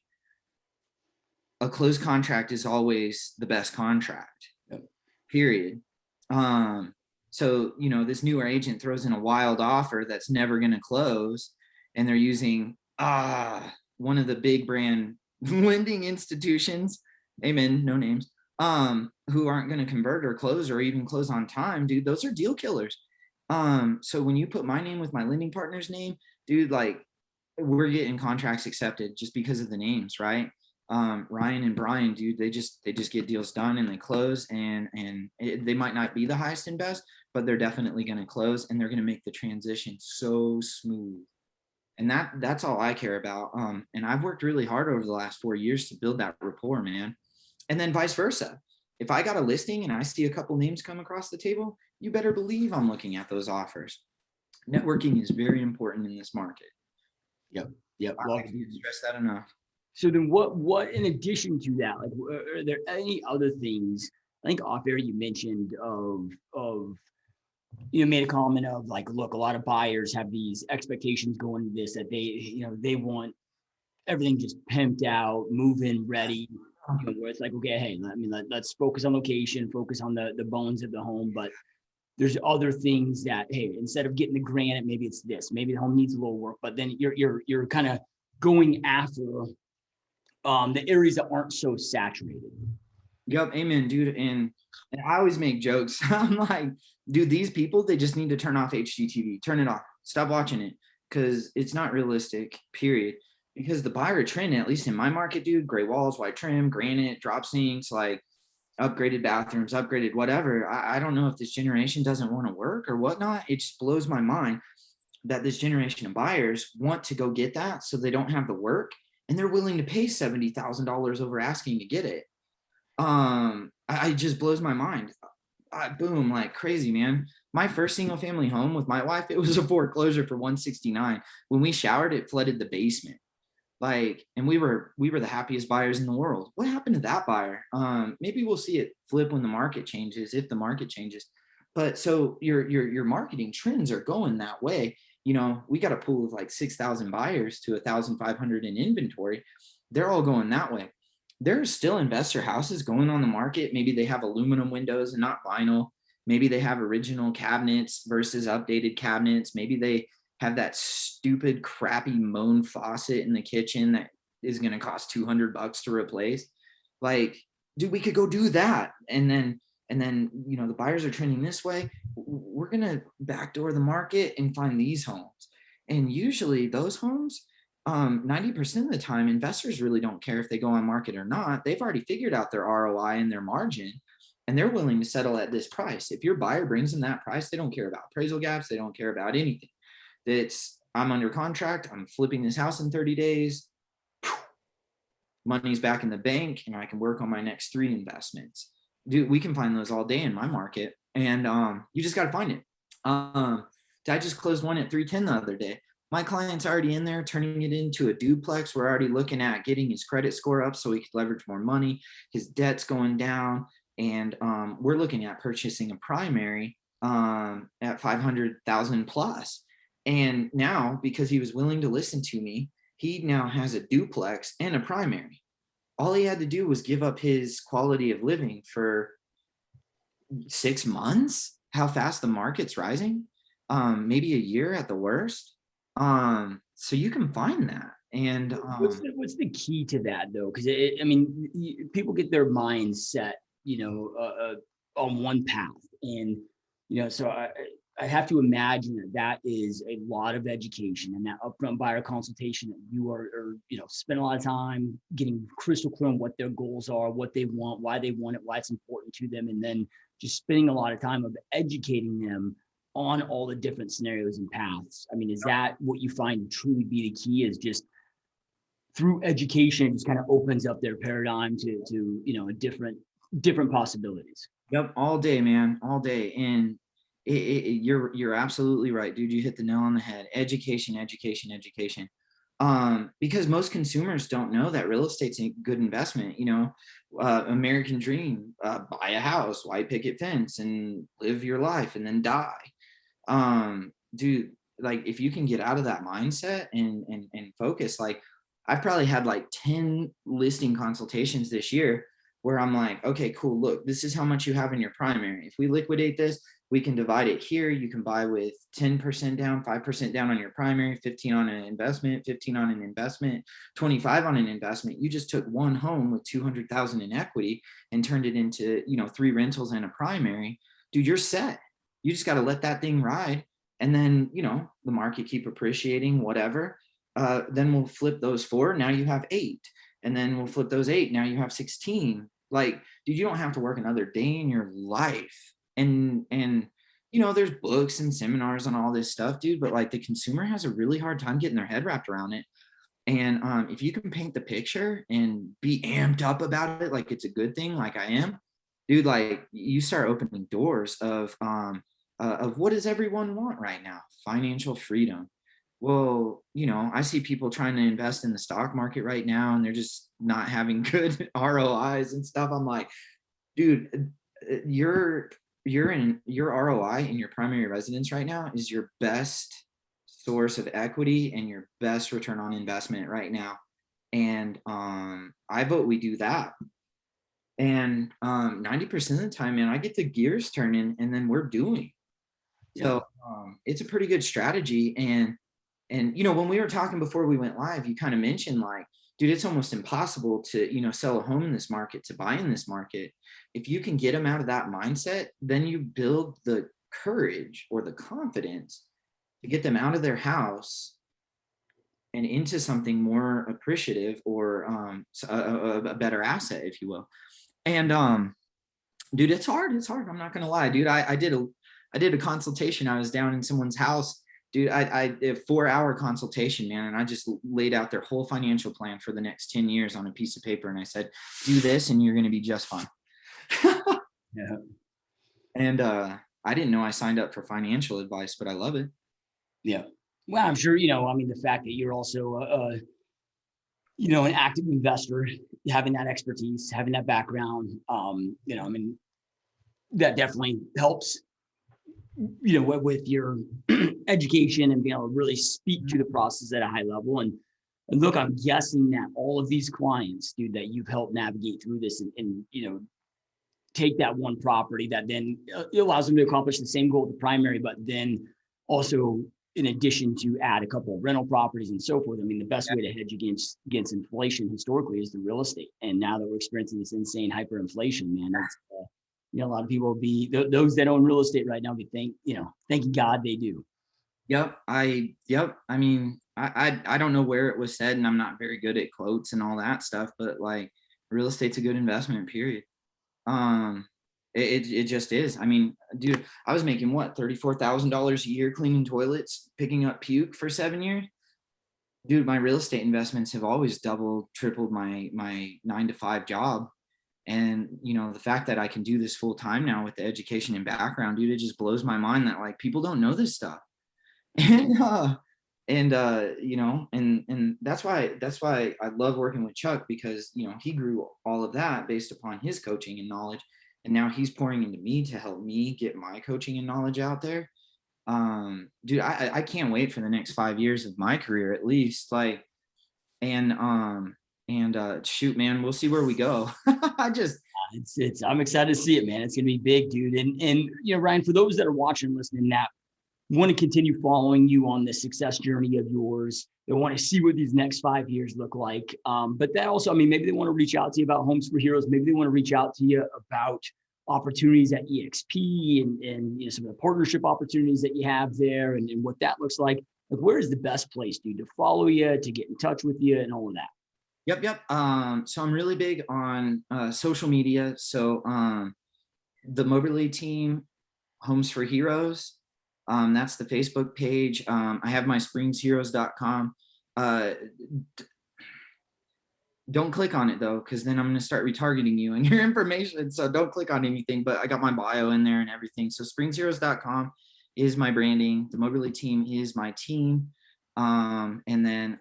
a closed contract is always the best contract, period. So, this newer agent throws in a wild offer that's never going to close, and they're using one of the big brand lending institutions, amen, no names, who aren't going to convert or close or even close on time, dude. Those are deal killers. So when you put my name with my lending partner's name, dude, like we're getting contracts accepted just because of the names, right? Ryan and Brian, dude, they just get deals done and they close, and they might not be the highest and best, but they're definitely going to close, and they're going to make the transition so smooth. And that's all I care about. And I've worked really hard over the last 4 years to build that rapport, man. And then vice versa. If I got a listing and I see a couple names come across the table, you better believe I'm looking at those offers. Networking is very important in this market. Yep. I can't stress that enough. So then what in addition to that, like, are there any other things? I think off air you mentioned of made a comment of like, look, a lot of buyers have these expectations going into this, that they want everything just pimped out, move-in ready, where it's like, okay, hey, I mean, let's focus on location, focus on the bones of the home, but there's other things that, hey, instead of getting the granite, maybe it's this, maybe the home needs a little work, but then you're kind of going after the areas that aren't so saturated. Yep, amen, dude. And I always make jokes. I'm like, dude, these people, they just need to turn off HGTV, turn it off, stop watching it, because it's not realistic, period. Because the buyer trend, at least in my market, dude, gray walls, white trim, granite, drop sinks, like upgraded bathrooms, upgraded whatever. I don't know if this generation doesn't want to work or whatnot. It just blows my mind that this generation of buyers want to go get that so they don't have the work, and they're willing to pay $70,000 over asking to get it. I just blows my mind. Boom, like crazy, man. My first single family home with my wife, it was a foreclosure for 169. When we showered, it flooded the basement. Like, and we were the happiest buyers in the world. What happened to that buyer? Maybe we'll see it flip when the market changes, if the market changes. But so your marketing trends are going that way. You know, we got a pool of like 6,000 buyers to 1,500 in inventory. They're all going that way. There's still investor houses going on the market. Maybe they have aluminum windows and not vinyl. Maybe they have original cabinets versus updated cabinets. Maybe they have that stupid, crappy Moan faucet in the kitchen that is going to cost $200 to replace. Like, dude, we could go do that. And then, you know, the buyers are trending this way. We're going to backdoor the market and find these homes. And usually those homes, 90% of the time, investors really don't care if they go on market or not. They've already figured out their ROI and their margin, and they're willing to settle at this price. If your buyer brings them that price, they don't care about appraisal gaps. They don't care about anything. It's, I'm under contract. I'm flipping this house in 30 days. Money's back in the bank, and I can work on my next 3 investments. Dude, we can find those all day in my market, and you just got to find it. I just closed one at 310 the other day. My client's already in there turning it into a duplex. We're already looking at getting his credit score up so he could leverage more money. His debt's going down, and we're looking at purchasing a primary at 500,000 plus. And now, because he was willing to listen to me, he now has a duplex and a primary. All he had to do was give up his quality of living for 6 months. How fast the market's rising, maybe a year at the worst. So you can find that. And what's the key to that though? Because I mean, people get their minds set, you know, on one path, and you know, so I have to imagine that is a lot of education, and that upfront buyer consultation that you are you know, spend a lot of time getting crystal clear on what their goals are, what they want, why they want it, why it's important to them, and then just spending a lot of time of educating them on all the different scenarios and paths. I mean, is that what you find to truly be the key, is just through education, it just kind of opens up their paradigm to you know, different possibilities? Yep, all day, man, all day. And you're absolutely right, dude. You hit the nail on the head. Education. Because most consumers don't know that real estate's a good investment. You know, American dream, buy a house, white picket fence, and live your life and then die. Dude, like, if you can get out of that mindset and focus, like, I've probably had like 10 listing consultations this year where I'm like, okay, cool. Look, this is how much you have in your primary. If we liquidate this, we can divide it here. You can buy with 10% down, 5% down on your primary, 15 on an investment, 15 on an investment, 25 on an investment. You just took one home with 200,000 in equity and turned it into, you know, 3 rentals and a primary. Dude, you're set. You just got to let that thing ride. And then, you know, the market keep appreciating, whatever. Then we'll flip those 4. Now you have 8. And then we'll flip those 8. Now you have 16. Like, dude, you don't have to work another day in your life. And you know, there's books and seminars on all this stuff, dude, but like, the consumer has a really hard time getting their head wrapped around it. And if you can paint the picture and be amped up about it like it's a good thing, like I am, dude, like, you start opening doors of what does everyone want right now? Financial freedom. Well, you know, I see people trying to invest in the stock market right now, and they're just not having good ROIs and stuff. I'm like, dude, your ROI in your primary residence right now is your best source of equity and your best return on investment right now. And I vote we do that. And 90% of the time, man, I get the gears turning, and then we're doing. So it's a pretty good strategy. And you know, when we were talking before we went live, you kind of mentioned, like, dude, it's almost impossible to, you know, sell a home in this market, to buy in this market. If you can get them out of that mindset, then you build the courage or the confidence to get them out of their house and into something more appreciative, or a better asset, if you will. And dude, it's hard. I'm not gonna lie, dude. I did a consultation. I was down in someone's house. Dude, I did a 4-hour consultation, man. And I just laid out their whole financial plan for the next 10 years on a piece of paper. And I said, do this and you're going to be just fine. Yeah. And I didn't know I signed up for financial advice, but I love it. Yeah. Well, I'm sure, you know, I mean, the fact that you're also an active investor, having that expertise, having that background, that definitely helps, with your education and being able to really speak to the process at a high level. And look, I'm guessing that all of these clients, dude, that you've helped navigate through this and take that one property that then it allows them to accomplish the same goal at the primary, but then also in addition to add a couple of rental properties and so forth. I mean, the best way to hedge against inflation historically is the real estate. And now that we're experiencing this insane hyperinflation, man, that's, a lot of people will be those that own real estate right now be thank God they do. I mean, I don't know where it was said, and I'm not very good at quotes and all that stuff, but like real estate's a good investment, period. It just is. I mean, dude, I was making what, $34,000 a year cleaning toilets, picking up puke for 7 years. Dude, my real estate investments have always doubled, tripled my 9-to-5 job. And, the fact that I can do this full time now with the education and background, dude, it just blows my mind that like people don't know this stuff. And that's why I love working with Chuck, because, he grew all of that based upon his coaching and knowledge. And now he's pouring into me to help me get my coaching and knowledge out there. Dude, I can't wait for the next 5 years of my career, at least. Like, and shoot, man, we'll see where we go. I'm excited to see it, man. It's going to be big, dude. And Ryan, for those that are watching and listening that want to continue following you on this success journey of yours, they want to see what these next 5 years look like. But that also, maybe they want to reach out to you about Homes for Heroes. Maybe they want to reach out to you about opportunities at EXP and some of the partnership opportunities that you have there and what that looks like. Like, where is the best place, dude, to follow you, to get in touch with you and all of that? Yep. So I'm really big on social media. So the Moberly team, Homes for Heroes, that's the Facebook page. I have my springsheroes.com. Don't click on it though, because then I'm going to start retargeting you and your information. So don't click on anything, but I got my bio in there and everything. So springsheroes.com is my branding. The Moberly team is my team. And then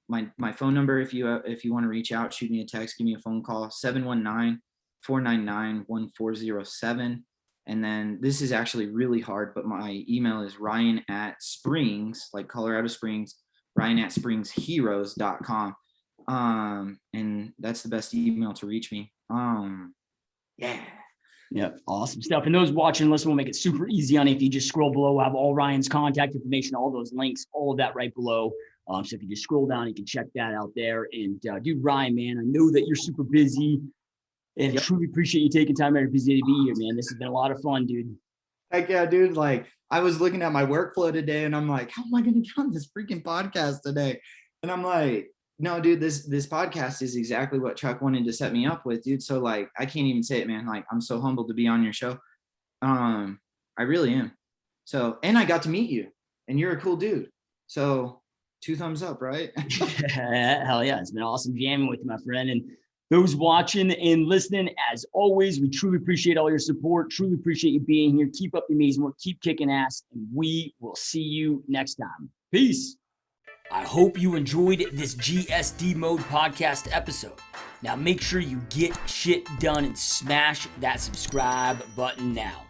my phone number, if you want to reach out, shoot me a text, give me a phone call, 719-499-1407. And then this is actually really hard, but my email is Ryan@Springs, like Colorado Springs, Ryan@springsheroes.com. And that's the best email to reach me. Yeah. Yep. Awesome stuff. And those watching and listening, we'll make it super easy on you. If you just scroll below, we'll have all Ryan's contact information, all those links, all of that right below. So if you just scroll down, you can check that out there. And dude, Ryan, man, I know that you're super busy and truly appreciate you taking time out of your busy to be here, man. This has been a lot of fun, dude. Heck yeah, dude. Like, I was looking at my workflow today and I'm like, how am I going to get on this freaking podcast today? And I'm like, no, dude, this podcast is exactly what Chuck wanted to set me up with, dude. So like, I can't even say it, man. Like, I'm so humbled to be on your show. I really am. So, and I got to meet you and you're a cool dude. So 2 thumbs up, right? Hell yeah. It's been awesome jamming with you, my friend. And those watching and listening, as always, we truly appreciate all your support. Truly appreciate you being here. Keep up the amazing work. Keep kicking ass. And we will see you next time. Peace. I hope you enjoyed this GSD Mode podcast episode. Now make sure you get shit done and smash that subscribe button now.